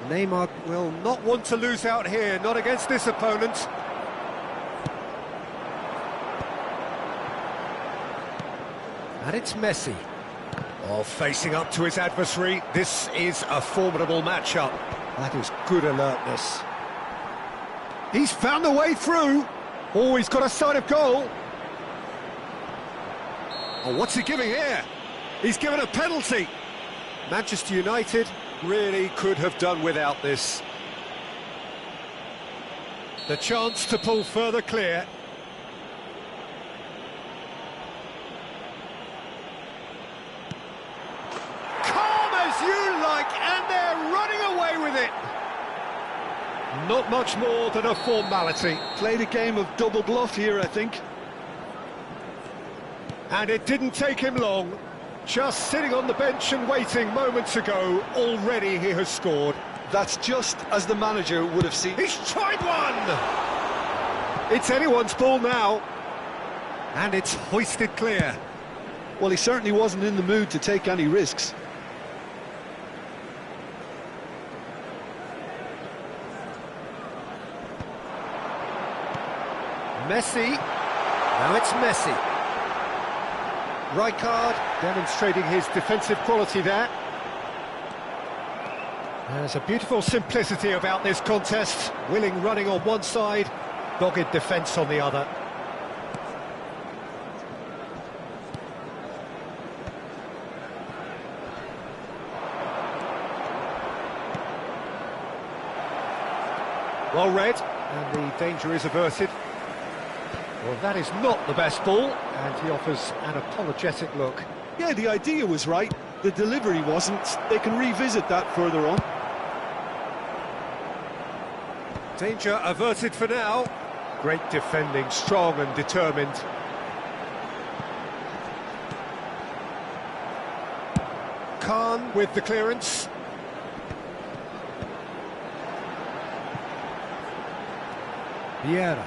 A: Neymar will not want to lose out here, not against this opponent. And it's Messi. Oh, facing up to his adversary. This is a formidable matchup. That is good alertness. He's found a way through. Oh, he's got a sight of goal. Oh, what's he giving here? He's given a penalty. Manchester United really could have done without this. The chance to pull further clear. Calm as you like, and they're running away with it. Not much more than a formality.
B: Played a game of double bluff here, I think.
A: And it didn't take him long. Just sitting on the bench and waiting moments ago, already he has scored.
B: That's just as the manager would have seen.
A: He's tried one! It's anyone's ball now. And it's hoisted clear.
B: Well, he certainly wasn't in the mood to take any risks.
A: Messi. Now it's Messi. Rijkaard demonstrating his defensive quality there. There's a beautiful simplicity about this contest. Willing running on one side, dogged defence on the other. Well read, and the danger is averted. Well, that is not the best ball, and he offers an apologetic look.
B: Yeah, the idea was right, the delivery wasn't. They can revisit that further on.
A: Danger averted for now. Great defending, strong and determined. Khan with the clearance. Vieira.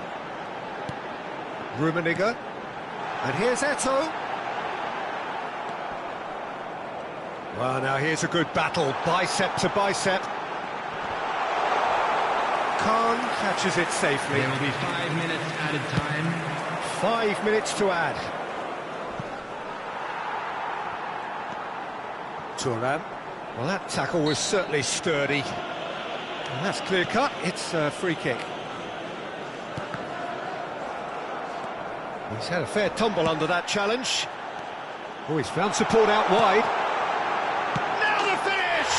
A: Rummenigge. And here's Eto'o. Well, now here's a good battle, bicep to bicep. Khan catches it safely.
C: There will be 5 minutes added time.
A: 5 minutes to add. Thuram. Well, that tackle was certainly sturdy. And that's clear cut. It's a free kick. He's had a fair tumble under that challenge. Oh, he's found support out wide. Now the finish!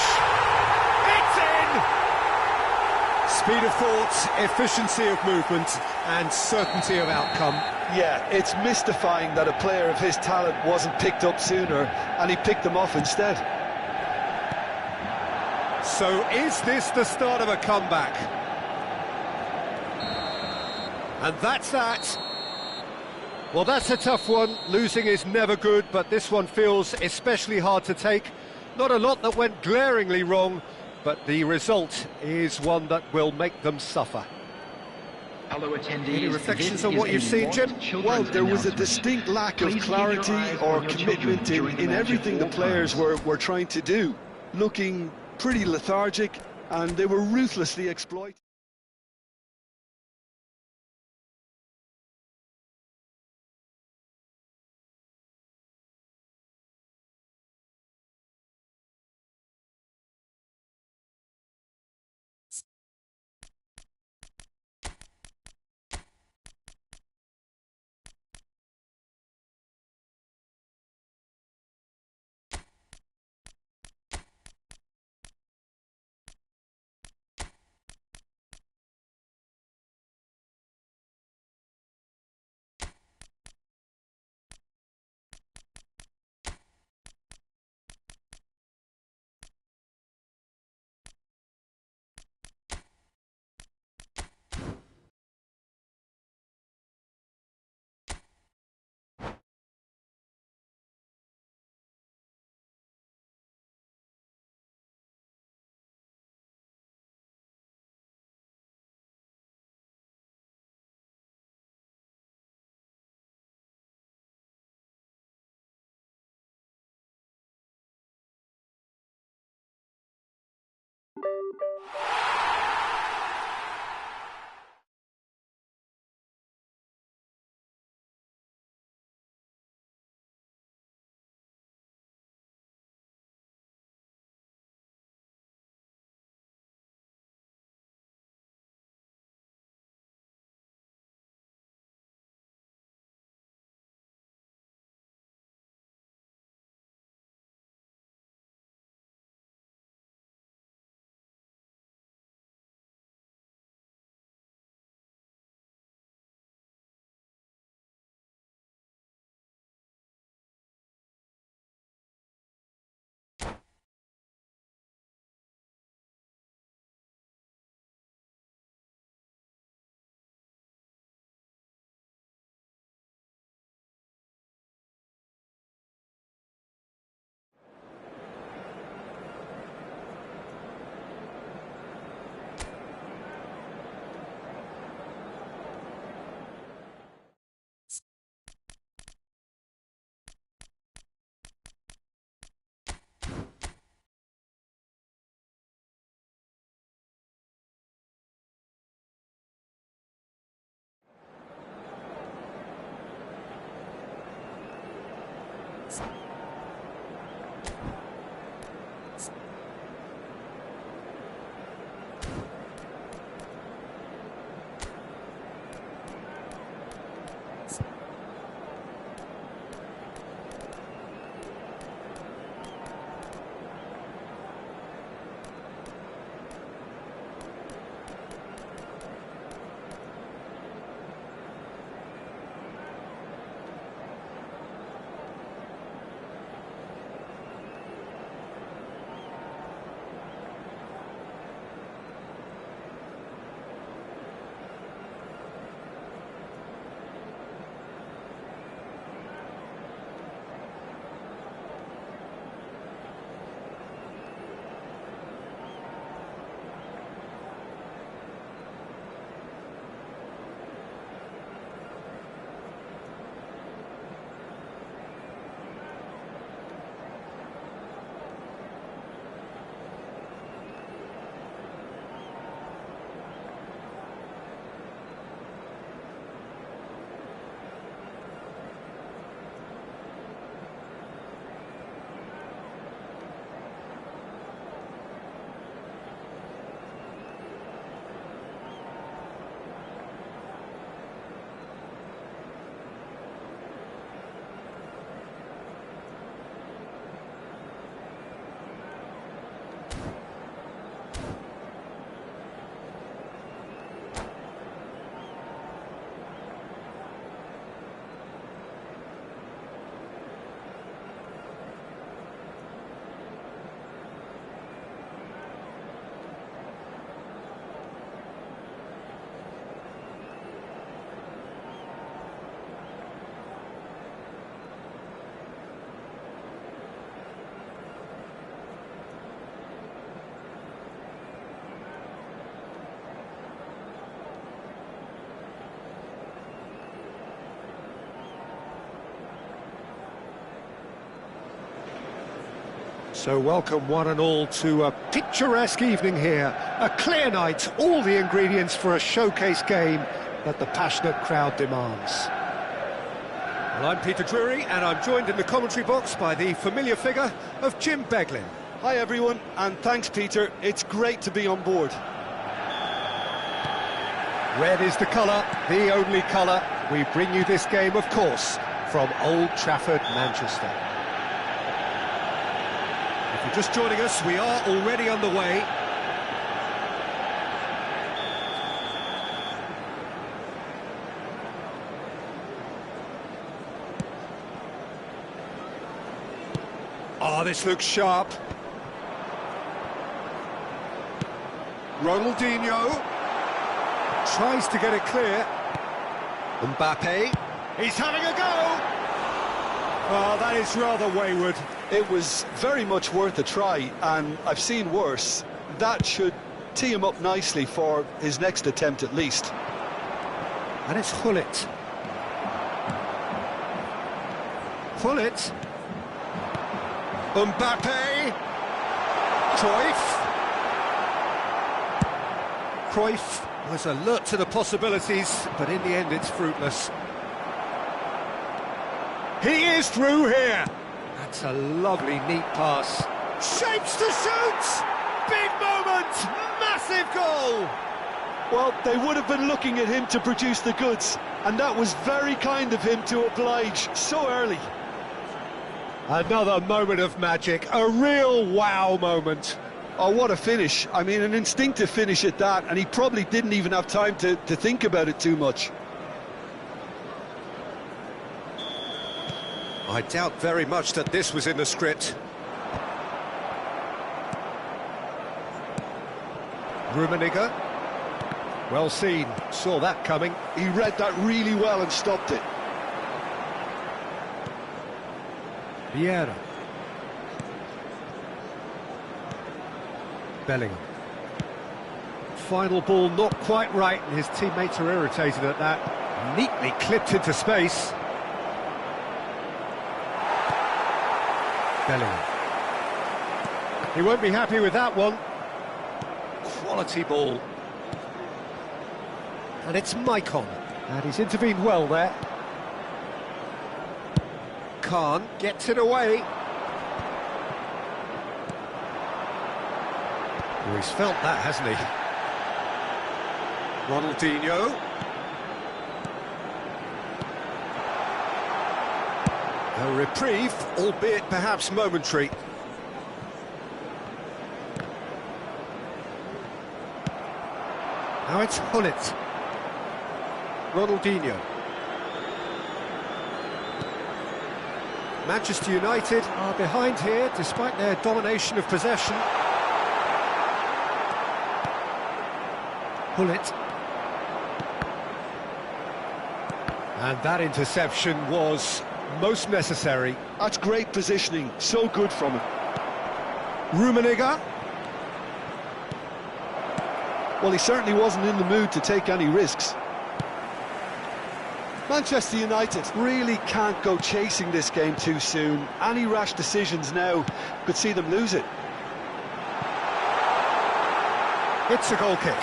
A: It's in! Speed of thought, efficiency of movement, and certainty of outcome.
B: Yeah, it's mystifying that a player of his talent wasn't picked up sooner, and he picked them off instead.
A: So is this the start of a comeback? And that's that. Well, that's a tough one. Losing is never good, but this one feels especially hard to take. Not a lot that went glaringly wrong, but the result is one that will make them suffer.
E: Hello, attendees.
A: Any reflections on what you've seen, Jim?
B: Well, there was a distinct lack of clarity or commitment in everything the players were trying to do. Looking pretty lethargic, and they were ruthlessly exploited.
A: So welcome one and all to a picturesque evening here. A clear night, all the ingredients for a showcase game that the passionate crowd demands. Well, I'm Peter Drury, and I'm joined in the commentary box by the familiar figure of Jim Beglin.
B: Hi everyone, and thanks Peter, it's great to be on board.
A: Red is the colour, the only colour. We bring you this game, of course, from Old Trafford, Manchester. If you're just joining us, we are already underway. Oh, this looks sharp. Ronaldinho tries to get it clear. Mbappe, he's having a go! Oh, that is rather wayward.
B: It was very much worth a try, and I've seen worse. That should tee him up nicely for his next attempt at least.
A: And it's Gullit. Gullit. Mbappe. Cruyff was alert to the possibilities, but in the end it's fruitless. He is through here. That's a lovely, neat pass. Shapes to shoot! Big moment! Massive goal!
B: Well, they would have been looking at him to produce the goods, and that was very kind of him to oblige so early.
A: Another moment of magic, a real wow moment.
B: Oh, what a finish. I mean, an instinctive finish at that, and he probably didn't even have time to think about it too much.
A: I doubt very much that this was in the script. Rummenigge. Well seen, saw that coming.
B: He read that really well and stopped it.
A: Vieira. Bellingham. Final ball not quite right, and his teammates are irritated at that. Neatly clipped into space. Bellingham. He won't be happy with that one. Quality ball. And it's Maicon. And he's intervened well there. Khan gets it away. Well, he's felt that, hasn't he? Ronaldinho. A reprieve, albeit perhaps momentary. Now it's Gullit. Ronaldinho. Manchester United are behind here, despite their domination of possession. Gullit. And that interception was most necessary.
B: That's great positioning, so good from him.
A: Rummenigge.
B: Well, he certainly wasn't in the mood to take any risks. Manchester United really can't go chasing this game too soon. Any rash decisions now could see them lose it.
A: It's a goal kick.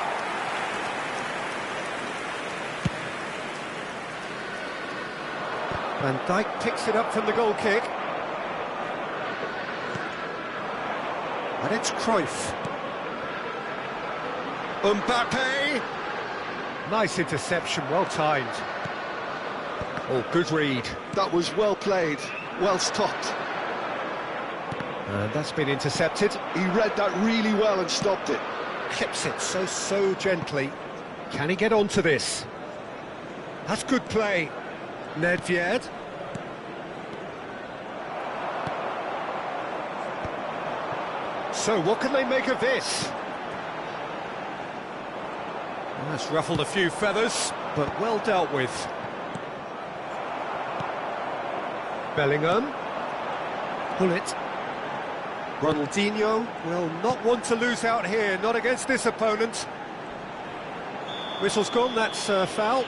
A: Van Dijk picks it up from the goal kick. And it's Cruyff. Mbappe. Nice interception, well timed. Oh, good read.
B: That was well played, well stopped.
A: And that's been intercepted.
B: He read that really well and stopped it.
A: Clips it so gently. Can he get onto this? That's good play. Nedved. So what can they make of this? Well, that's ruffled a few feathers, but well dealt with. Bellingham. Gullit. Ronaldinho will not want to lose out here, not against this opponent. Whistle's gone, that's foul.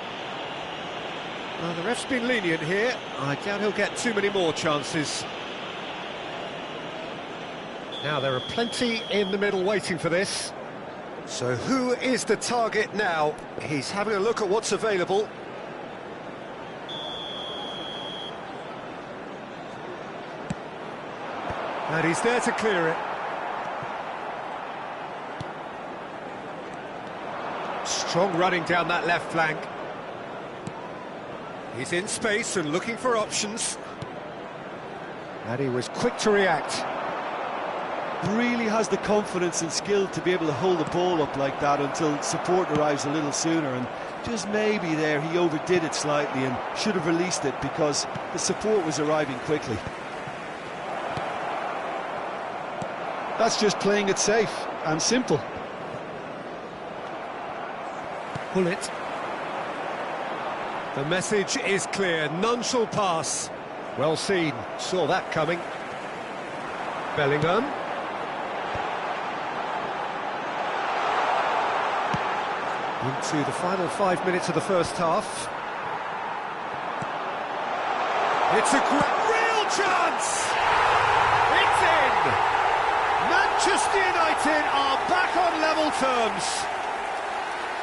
A: The ref's been lenient here. I doubt he'll get too many more chances. Now, there are plenty in the middle waiting for this. So who is the target now? He's having a look at what's available. And he's there to clear it. Strong running down that left flank. He's in space and looking for options. And he was quick to react.
B: Really has the confidence and skill to be able to hold the ball up like that until support arrives a little sooner, and just maybe there he overdid it slightly and should have released it because the support was arriving quickly. That's just playing it safe and simple.
A: Pull it. The message is clear, none shall pass. Well seen, saw that coming. Bellingham. Into the final 5 minutes of the first half. It's a real chance! It's in! Manchester United are back on level terms.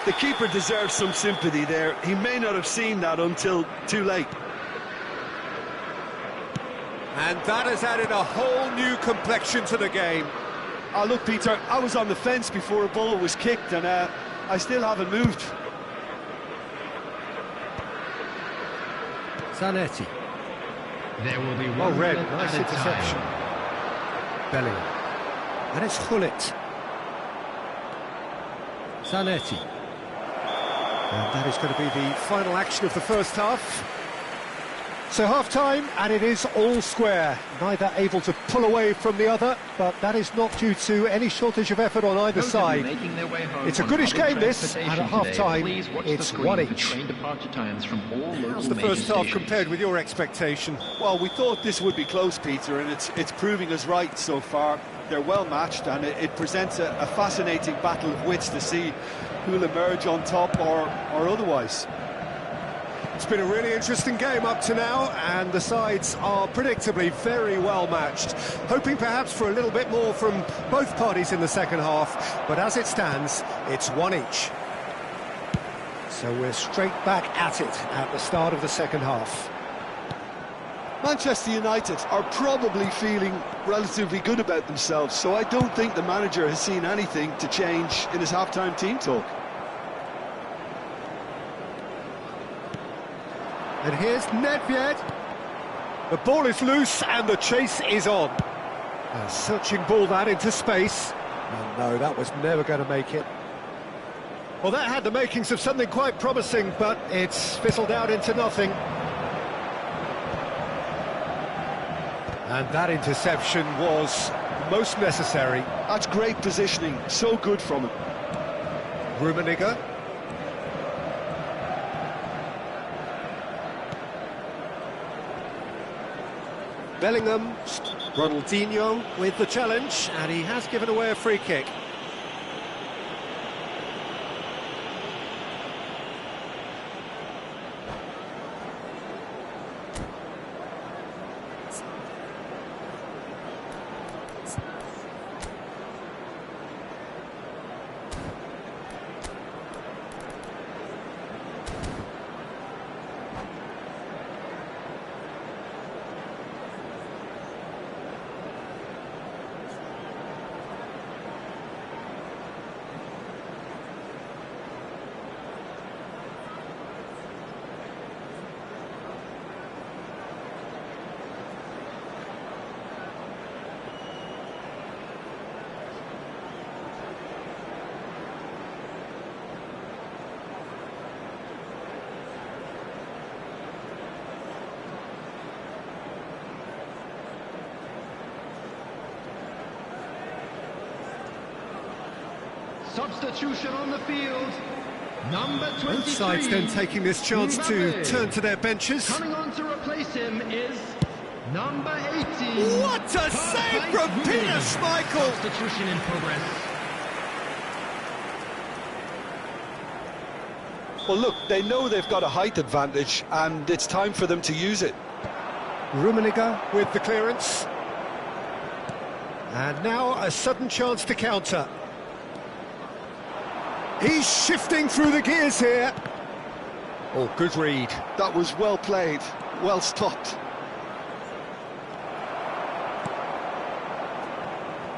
B: The keeper deserves some sympathy there. He may not have seen that until too late.
A: And that has added a whole new complexion to the game.
B: Oh, look, Peter, I was on the fence before a ball was kicked, and I still haven't moved.
A: Zanetti.
C: There will be
A: Well
C: one
A: read,
C: minute
A: nice
C: at a
A: interception.
C: time.
A: Bellingham. And it's Hullet. Zanetti. And that is going to be the final action of the first half. So half-time, and it is all square. Neither able to pull away from the other, but that is not due to any shortage of effort on either side. It's a goodish game, this, and at half-time, it's one each. How's the first half compared with your expectation?
B: Well, we thought this would be close, Peter, and it's proving us right so far. They're well matched, and it presents a fascinating battle of wits to see who'll emerge on top or otherwise.
A: It's been a really interesting game up to now, and the sides are predictably very well matched. Hoping perhaps for a little bit more from both parties in the second half, but as it stands, it's one each. So we're straight back at it at the start of the second half.
B: Manchester United are probably feeling relatively good about themselves, so I don't think the manager has seen anything to change in his half-time team talk.
A: And here's Nedved. The ball is loose and the chase is on. A searching ball that into space. And no, that was never going to make it. Well, that had the makings of something quite promising, but it's fizzled out into nothing. And that interception was most necessary.
B: That's great positioning, so good from him.
A: Rummenigge. Bellingham, Ronaldinho with the challenge, and he has given away a free kick.
C: Substitution on the field. Number 23.
A: Both sides then taking this chance to turn to their benches.
C: Coming on to replace him is number 18.
A: What a save from Peter Schmeichel!
C: Substitution in progress.
B: Well, look, they know they've got a height advantage, and it's time for them to use it.
A: Rummenigge with the clearance. And now a sudden chance to counter. He's shifting through the gears here. Oh, good read.
B: That was well played, well stopped.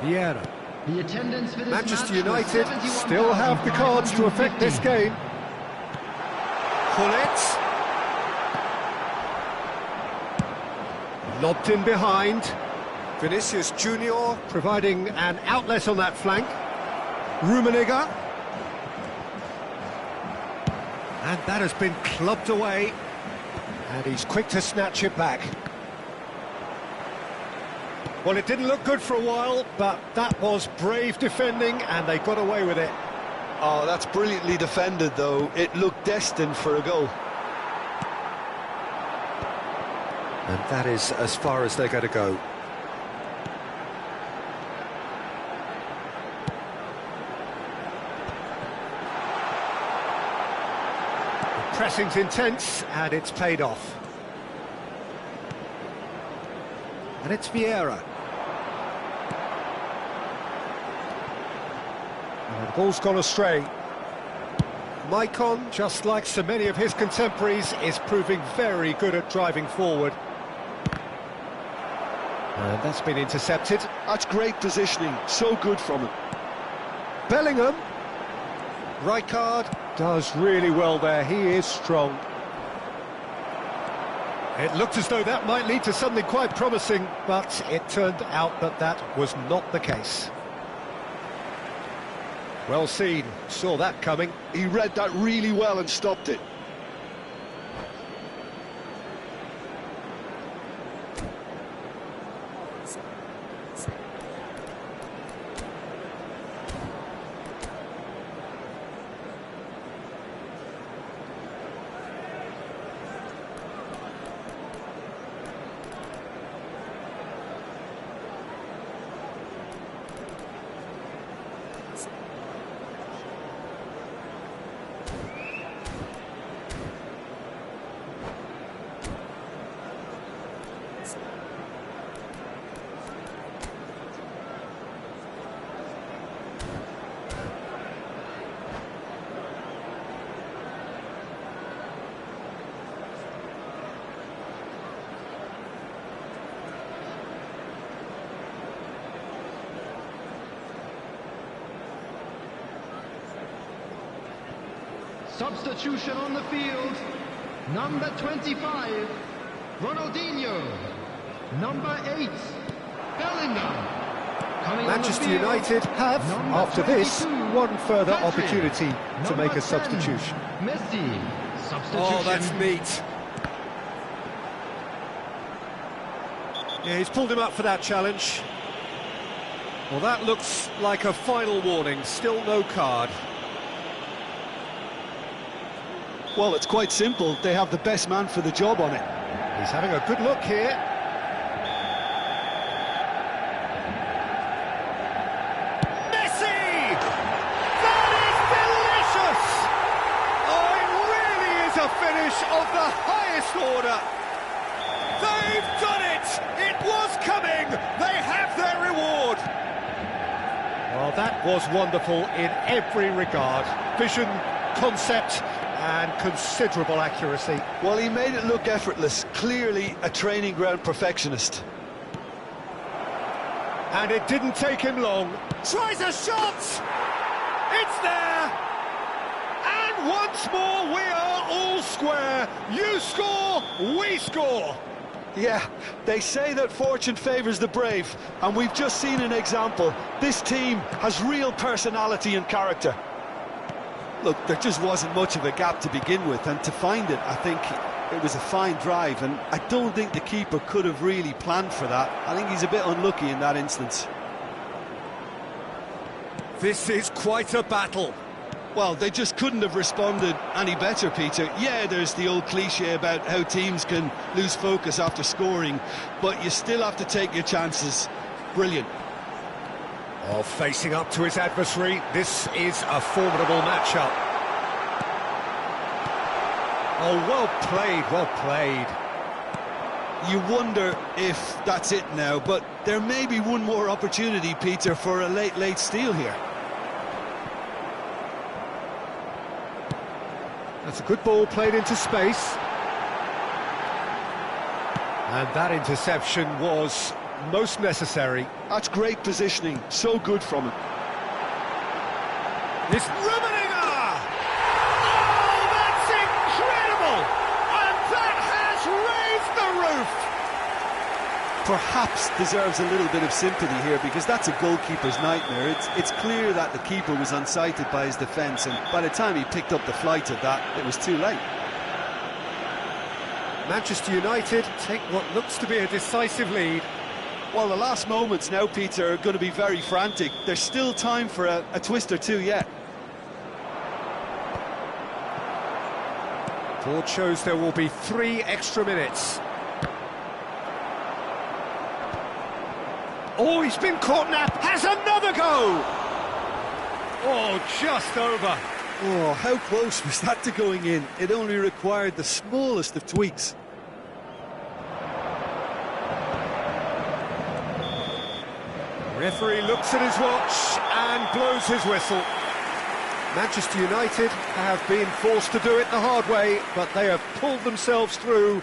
A: Vieira.
C: The attendance for this
A: Manchester
C: match was
A: United still have the cards to affect this game. Gullit. Lobbed in behind. Vinicius Junior providing an outlet on that flank. Rummenigge. And that has been clubbed away. And he's quick to snatch it back. Well, it didn't look good for a while, but that was brave defending, and they got away with it.
B: Oh, that's brilliantly defended, though. It looked destined for a goal.
A: And that is as far as they're going to go. The pressing's intense, and it's paid off. And it's Vieira. And the ball's gone astray. Maicon, just like so many of his contemporaries, is proving very good at driving forward. And that's been intercepted.
B: That's great positioning, so good from him.
A: Bellingham. Rijkaard does really well there, he is strong. It looked as though that might lead to something quite promising, but it turned out that that was not the case. Well seen, saw that coming.
B: He read that really well and stopped it.
C: Substitution on the field. Number 25, Ronaldinho. Number 8, Bellingham.
A: Manchester United have, after this, one further opportunity to make a substitution.
C: Messi. Substitution.
A: Oh, that's neat. Yeah, he's pulled him up for that challenge. Well, that looks like a final warning, still no card.
B: Well, it's quite simple. They have the best man for the job on it.
A: He's having a good look here. Messi! That is delicious! Oh, it really is a finish of the highest order. They've done it! It was coming! They have their reward! Well, that was wonderful in every regard. Vision, concept, and considerable accuracy.
B: Well, he made it look effortless. Clearly a training ground perfectionist.
A: And it didn't take him long. Tries a shot! It's there! And once more we are all square. You score, we score.
B: Yeah, they say that fortune favours the brave, and we've just seen an example. This team has real personality and character. Look, there just wasn't much of a gap to begin with, and to find it, I think it was a fine drive, and I don't think the keeper could have really planned for that. I think he's a bit unlucky in that instance.
A: This is quite a battle.
B: Well, they just couldn't have responded any better, Peter. Yeah, there's the old cliche about how teams can lose focus after scoring, but you still have to take your chances. Brilliant.
A: Oh, facing up to his adversary, this is a formidable matchup. Oh, well played, well played.
B: You wonder if that's it now, but there may be one more opportunity, Peter, for a late steal here.
A: That's a good ball played into space. And that interception was most necessary.
B: That's great positioning, so good from him.
A: This Rummenigge! Oh, that's incredible! And that has raised the roof!
B: Perhaps deserves a little bit of sympathy here, because that's a goalkeeper's nightmare. It's clear that the keeper was unsighted by his defence, and by the time he picked up the flight of that, it was too late.
A: Manchester United take what looks to be a decisive lead.
B: Well, the last moments now, Peter, are going to be very frantic. There's still time for a twist or two yet.
A: Board shows there will be 3 extra minutes. Oh, he's been caught now, has another go! Oh, just over.
B: Oh, how close was that to going in? It only required the smallest of tweaks.
A: Referee looks at his watch and blows his whistle. Manchester United have been forced to do it the hard way, but they have pulled themselves through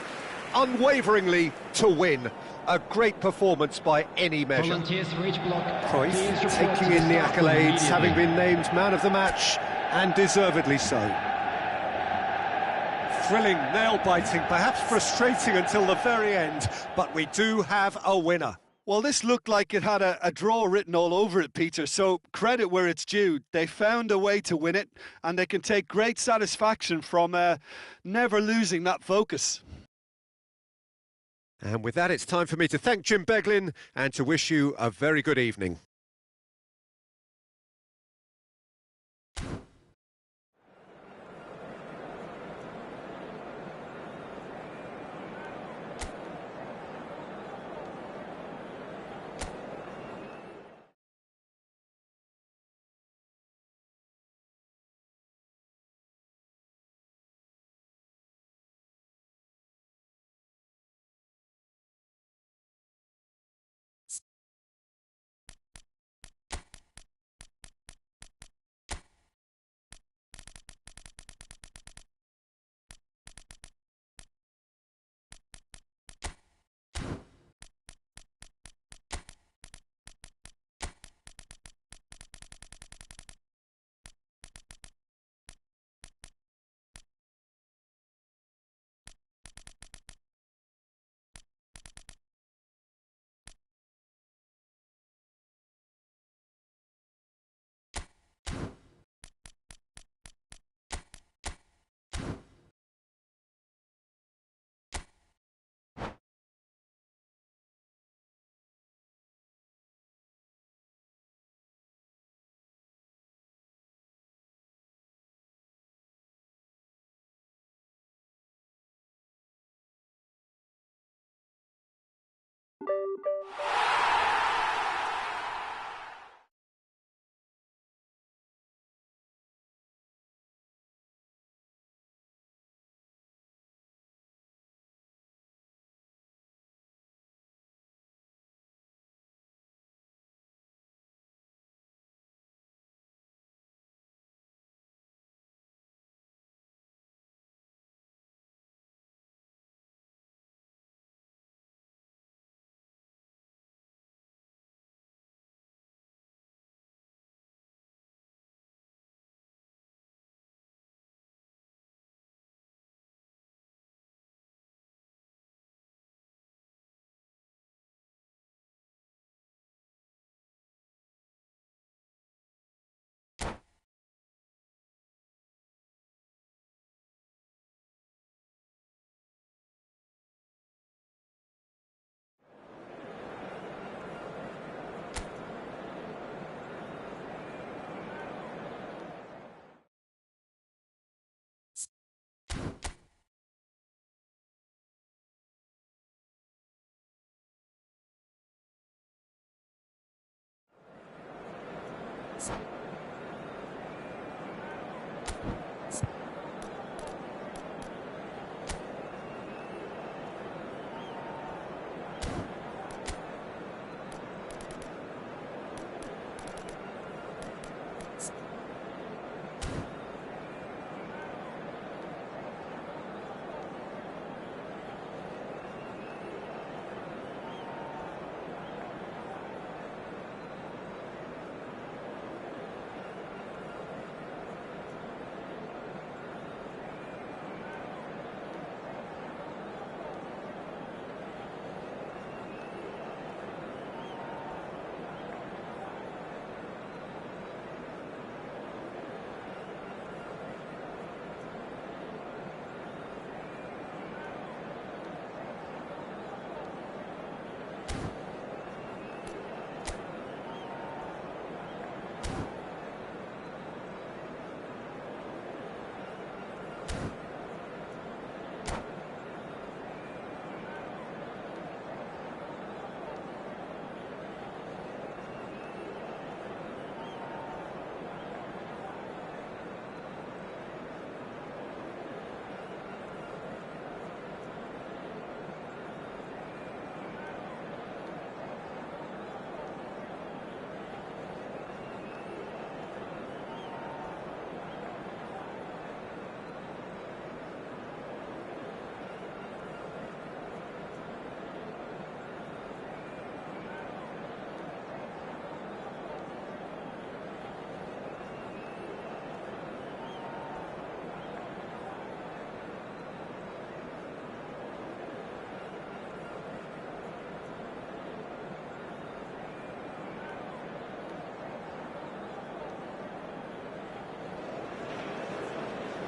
A: unwaveringly to win. A great performance by any measure.
C: Volunteers for each block.
A: Cruyff taking in the accolades, having been named man of the match, and deservedly so. Thrilling, nail-biting, perhaps frustrating until the very end, but we do have a winner.
B: Well, this looked like it had a draw written all over it, Peter, so credit where it's due. They found a way to win it, and they can take great satisfaction from never losing that focus.
A: And with that, it's time for me to thank Jim Beglin and to wish you a very good evening.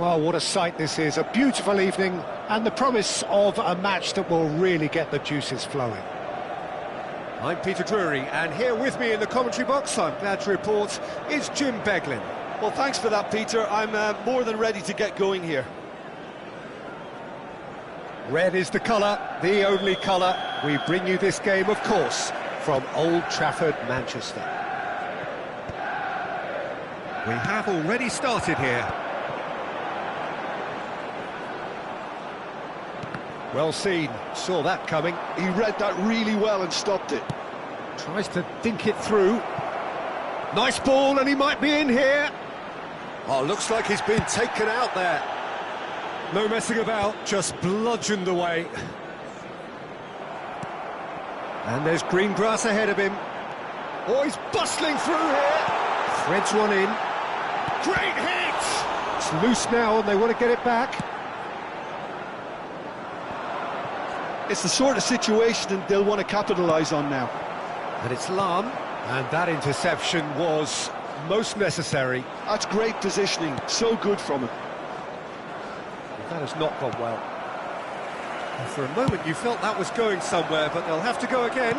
A: Well, what a sight this is, a beautiful evening, and the promise of a match that will really get the juices flowing.
D: I'm Peter Drury, and here with me in the commentary box, I'm glad to report, is Jim Beglin.
B: Well, thanks for that, Peter. I'm more than ready to get going here.
A: Red is the colour, the only colour. We bring you this game, of course, from Old Trafford, Manchester.
D: We have already started here.
A: Well seen, saw that coming.
B: He read that really well and stopped it.
A: Tries to dink it through. Nice ball, and he might be in here.
D: Oh, looks like he's been taken out there. No messing about, just bludgeoned away.
A: And there's green grass ahead of him.
D: Oh, he's bustling through here.
A: Threads one in.
D: Great hit!
A: It's loose now, and they want to get it back.
B: It's the sort of situation that they'll want to capitalise on now.
A: And it's Lam, and that interception was most necessary.
B: That's great positioning, so good from him.
A: That has not gone well.
D: And for a moment you felt that was going somewhere, but they'll have to go again.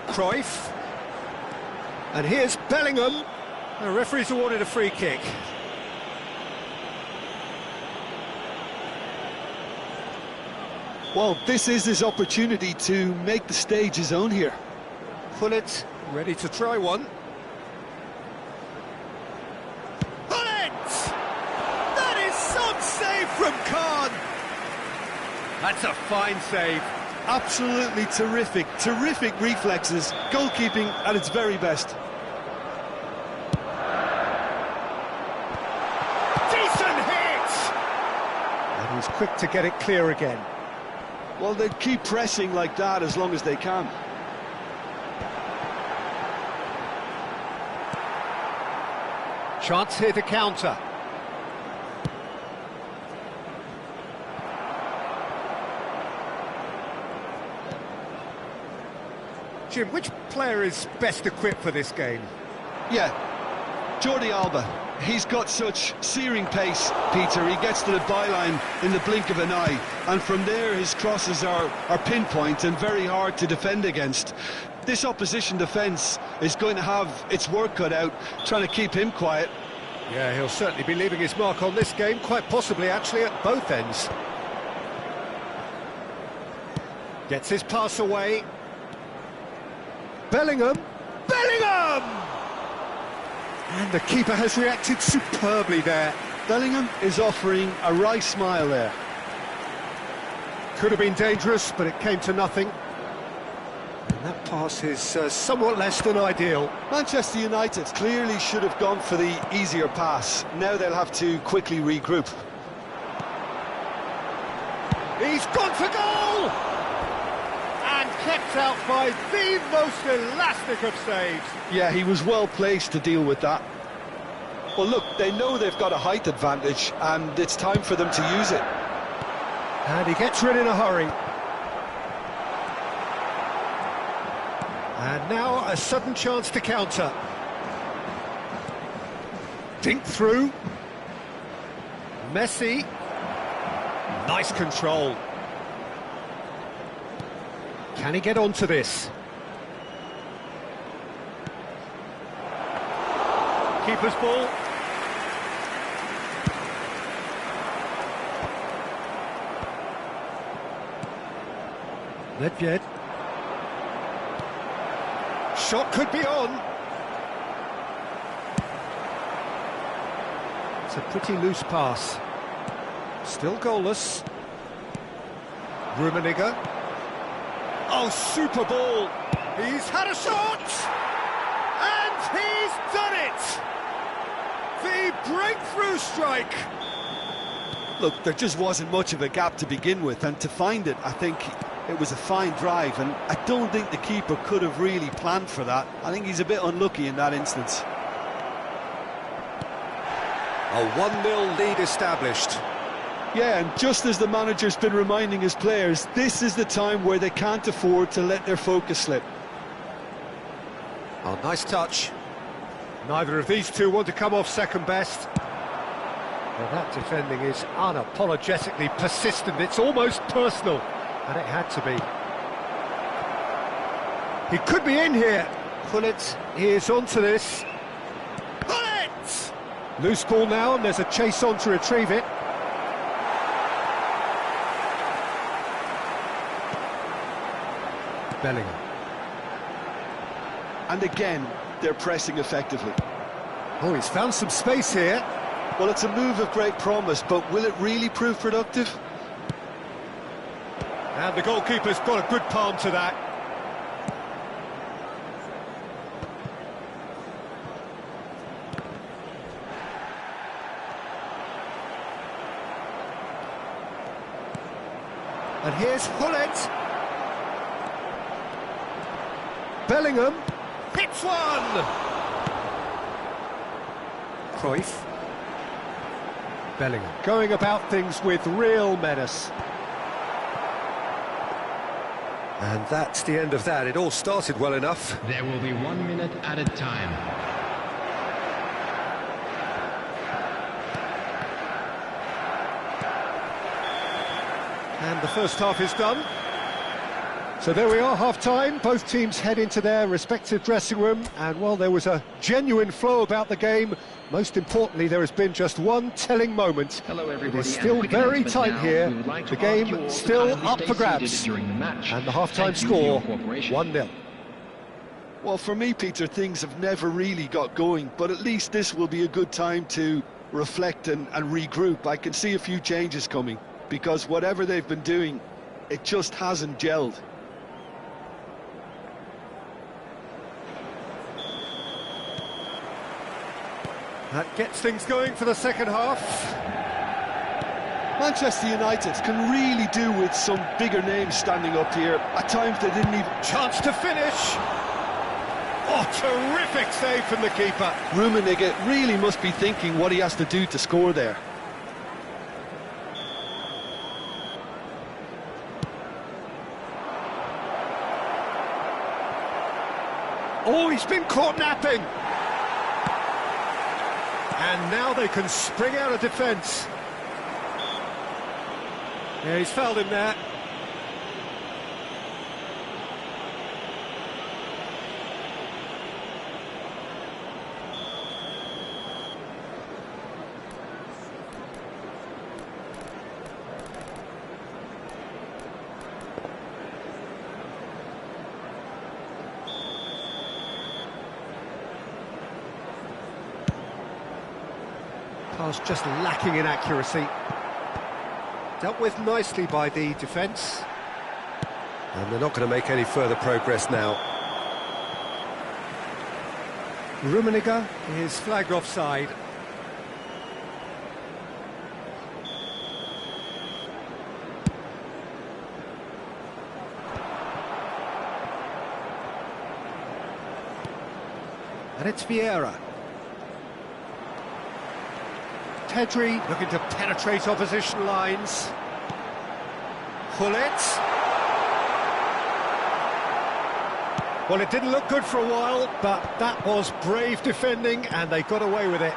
D: Cruyff.
A: And here's Bellingham.
D: The referee's awarded a free kick.
B: Well, this is his opportunity to make the stage his own here.
D: Pullet, ready to try one. That is some save from Khan. That's a fine save.
B: Absolutely terrific, terrific reflexes, goalkeeping at its very best.
D: Decent hit!
A: And he's quick to get it clear again.
B: Well, they keep pressing like that as long as they can.
A: Chance here to counter.
D: Jim, which player is best equipped for this game?
B: Yeah, Jordi Alba. He's got such searing pace, Peter. He gets to the byline in the blink of an eye, and from there his crosses are pinpoint and very hard to defend against. This opposition defence is going to have its work cut out, trying to keep him quiet.
A: Yeah, he'll certainly be leaving his mark on this game, quite possibly actually at both ends. Gets his pass away. Bellingham! Bellingham! And the keeper has reacted superbly there.
B: Bellingham is offering a wry smile there.
A: Could have been dangerous, but it came to nothing. And that pass is somewhat less than ideal.
B: Manchester United clearly should have gone for the easier pass. Now they'll have to quickly regroup.
A: He's gone for goal! And kept out by the most elastic of saves.
B: Yeah, he was well placed to deal with that. Well, look, they know they've got a height advantage, and it's time for them to use it.
A: And he gets rid in a hurry. And now a sudden chance to counter. Dink through. Messi. Nice control. Can he get onto this? Keeper's ball. Nedved. Shot could be on. It's a pretty loose pass. Still goalless. Rummenigge. Oh, super ball. He's had a shot! And he's done it! The breakthrough strike!
B: Look, there just wasn't much of a gap to begin with, and to find it, I think it was a fine drive, and I don't think the keeper could have really planned for that. I think he's a bit unlucky in that instance.
D: A 1-0 lead established.
B: Yeah, and just as the manager's been reminding his players, this is the time where they can't afford to let their focus slip.
D: Oh, nice touch.
A: Neither of these two want to come off second best. Well, that defending is unapologetically persistent. It's almost personal, and it had to be. He could be in here. Pullet is onto this. Pullet! Loose ball now, and there's a chase on to retrieve it. Bellingham.
B: And again, they're pressing effectively.
A: Oh, he's found some space here.
B: Well, it's a move of great promise, but will it really prove productive?
A: And the goalkeeper's got a good palm to that. And here's Hullet. Bellingham hits one! Cruyff. Bellingham going about things with real menace. And that's the end of that. It all started well enough.
C: There will be 1 minute at a time.
A: And the first half is done. So there we are, half-time. Both teams head into their respective dressing room, and while there was a genuine flow about the game, most importantly, there has been just one telling moment.
E: Hello, everybody.
A: It is still very tight here. The game still up for grabs. And the half-time score, 1-0.
B: Well, for me, Peter, things have never really got going, but at least this will be a good time to reflect and regroup. I can see a few changes coming, because whatever they've been doing, it just hasn't gelled.
A: That gets things going for the second half.
B: Manchester United can really do with some bigger names standing up here. At times they didn't even...
A: Chance to finish. Oh, terrific save from the keeper.
B: Rummenigge really must be thinking what he has to do to score there.
A: Oh, he's been caught napping. And now they can spring out of defence. Yeah, he's fouled him there. Pass just lacking in accuracy. Dealt with nicely by the defence. And they're not going to make any further progress now. Rummenigge is flagged offside. And it's Vieira. Pedri looking to penetrate opposition lines. Hullet. Well, it didn't look good for a while, but that was brave defending, and they got away with it.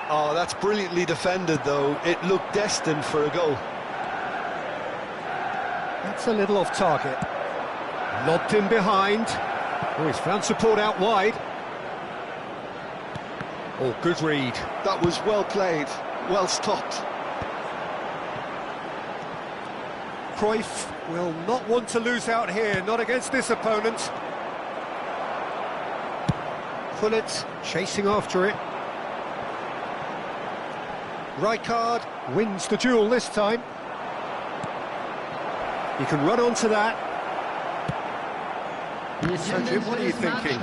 B: Oh, that's brilliantly defended, though. It looked destined for a goal.
A: That's a little off target. Lobbed in behind. Oh, he's found support out wide. Oh, good read.
B: That was well played, well stopped.
A: Cruyff will not want to lose out here, not against this opponent. Pullet chasing after it. Rijkaard wins the duel this time. He can run onto that. So, Jim, what are you thinking?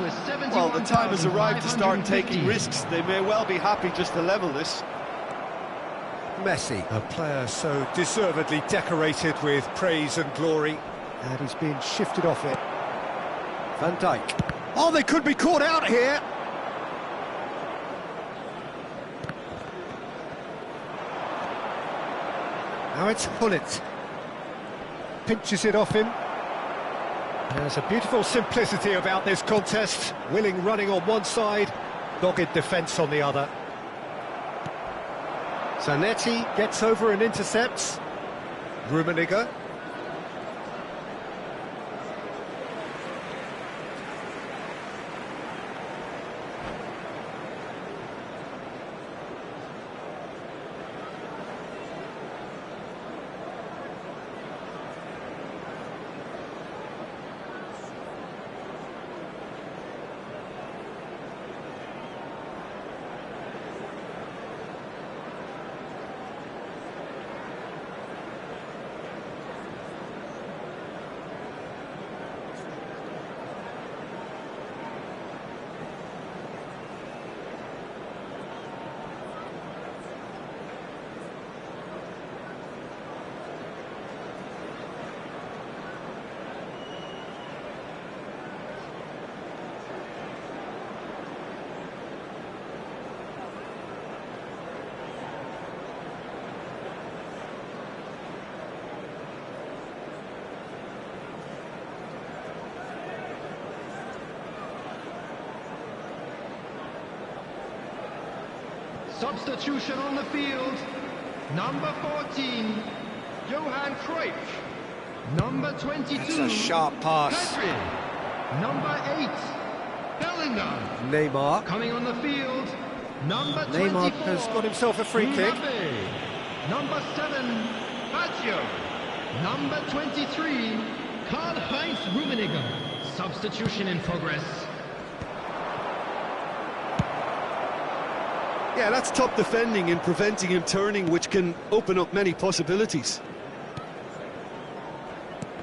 B: Well, the time has arrived to start taking risks. They may well be happy just to level this.
A: Messi, a player so deservedly decorated with praise and glory, and he's being shifted off it. Van Dijk. Oh, they could be caught out here. Now it's Hullet. Pinches it off him. There's a beautiful simplicity about this contest. Willing running on one side, Dogged defence on the other. Zanetti gets over and intercepts. Rummenigge.
C: Substitution on the field. Number 14, Johan Cruyff. Number 22,
A: That's a sharp pass.
C: Pedri. Number 8, Bellingham.
A: Neymar.
C: Coming on the field, number 24,
A: Neymar has got himself a free kick.
C: Mbappe. Number 7, Baggio. Number 23, Karl-Heinz Rummenigge. Substitution in progress.
B: Yeah, that's top defending and preventing him turning, which can open up many possibilities.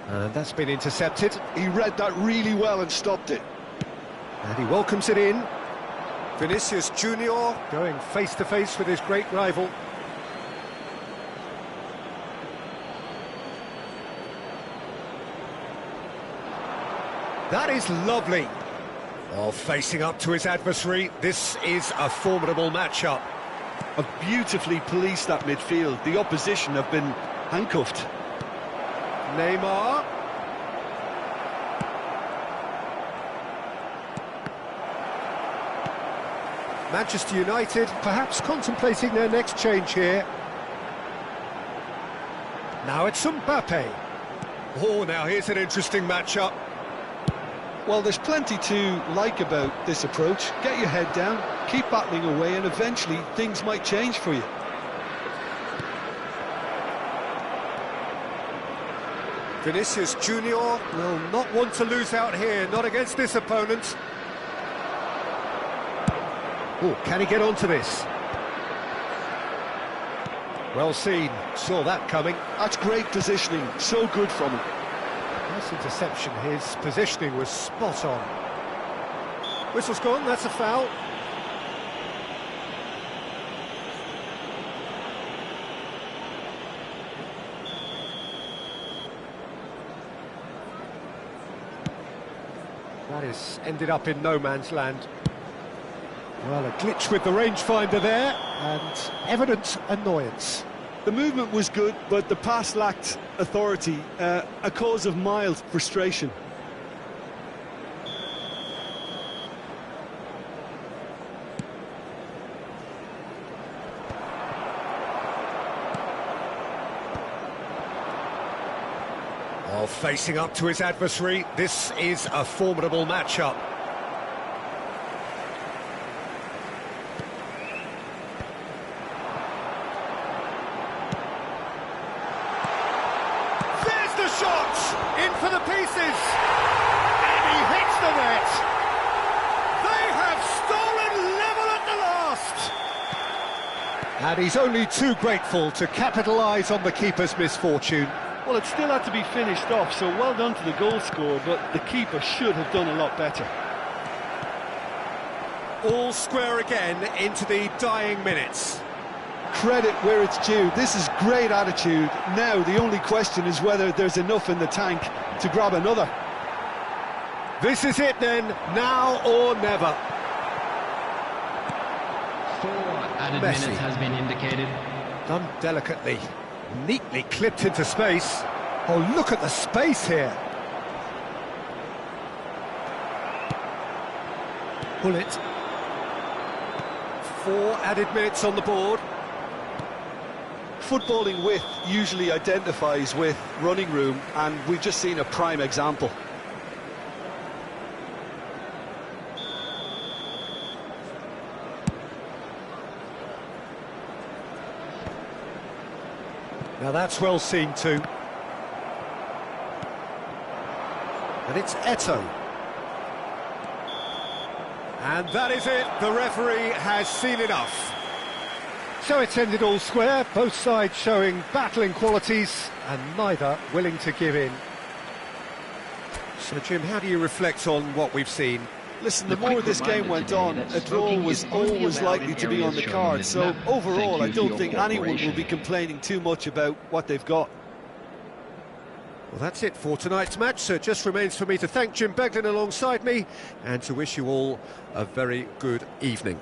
A: And that's been intercepted.
B: He read that really well and stopped it.
A: And he welcomes it in. Vinicius Junior going face-to-face with his great rival. That is lovely. Oh, facing up to his adversary, this is a formidable matchup.
B: Have beautifully policed that midfield. The opposition have been handcuffed.
A: Neymar. Manchester United perhaps contemplating their next change here. Now it's Mbappe. Oh, now here's an interesting matchup.
B: Well, there's plenty to like about this approach. Get your head down, keep battling away, and eventually things might change for you.
A: Vinicius Junior will not want to lose out here, not against this opponent. Oh, can he get onto this? Well seen, saw that coming.
B: That's great positioning, so good from him.
A: Nice interception, his positioning was spot on. Whistle's gone, that's a foul. That has ended up in no man's land. Well, a glitch with the rangefinder there, and evident annoyance.
B: The movement was good, but the pass lacked authority, a cause of mild frustration.
A: While facing up to his adversary, this is a formidable matchup. In for the pieces, and he hits the net. They have stolen level at the last. And he's only too grateful to capitalise on the keeper's misfortune.
B: Well, it still had to be finished off, so well done to the goal scorer, but the keeper should have done a lot better.
A: All square again into the dying minutes.
B: Credit where it's due. This is great attitude. Now the only question is whether there's enough in the tank to grab another.
A: This is it then, now or never.
C: 4 added
A: Messi.
C: minutes has been indicated.
A: Done delicately, neatly clipped into space. Oh, look at the space here. Pull it.
D: 4 added minutes on the board.
B: Footballing width usually identifies with running room, and we've just seen a prime example.
D: Now that's well seen too. And it's Eto'o. And that is it, the referee has seen enough.
A: So it's ended all square, both sides showing battling qualities and neither willing to give in.
D: So Jim, how do you reflect on what we've seen?
B: Listen, the more this game went on, a draw was always likely to be on the card, so overall I don't think anyone will be complaining too much about what they've got.
D: Well, that's it for tonight's match, so it just remains for me to thank Jim Beglin alongside me and to wish you all a very good evening.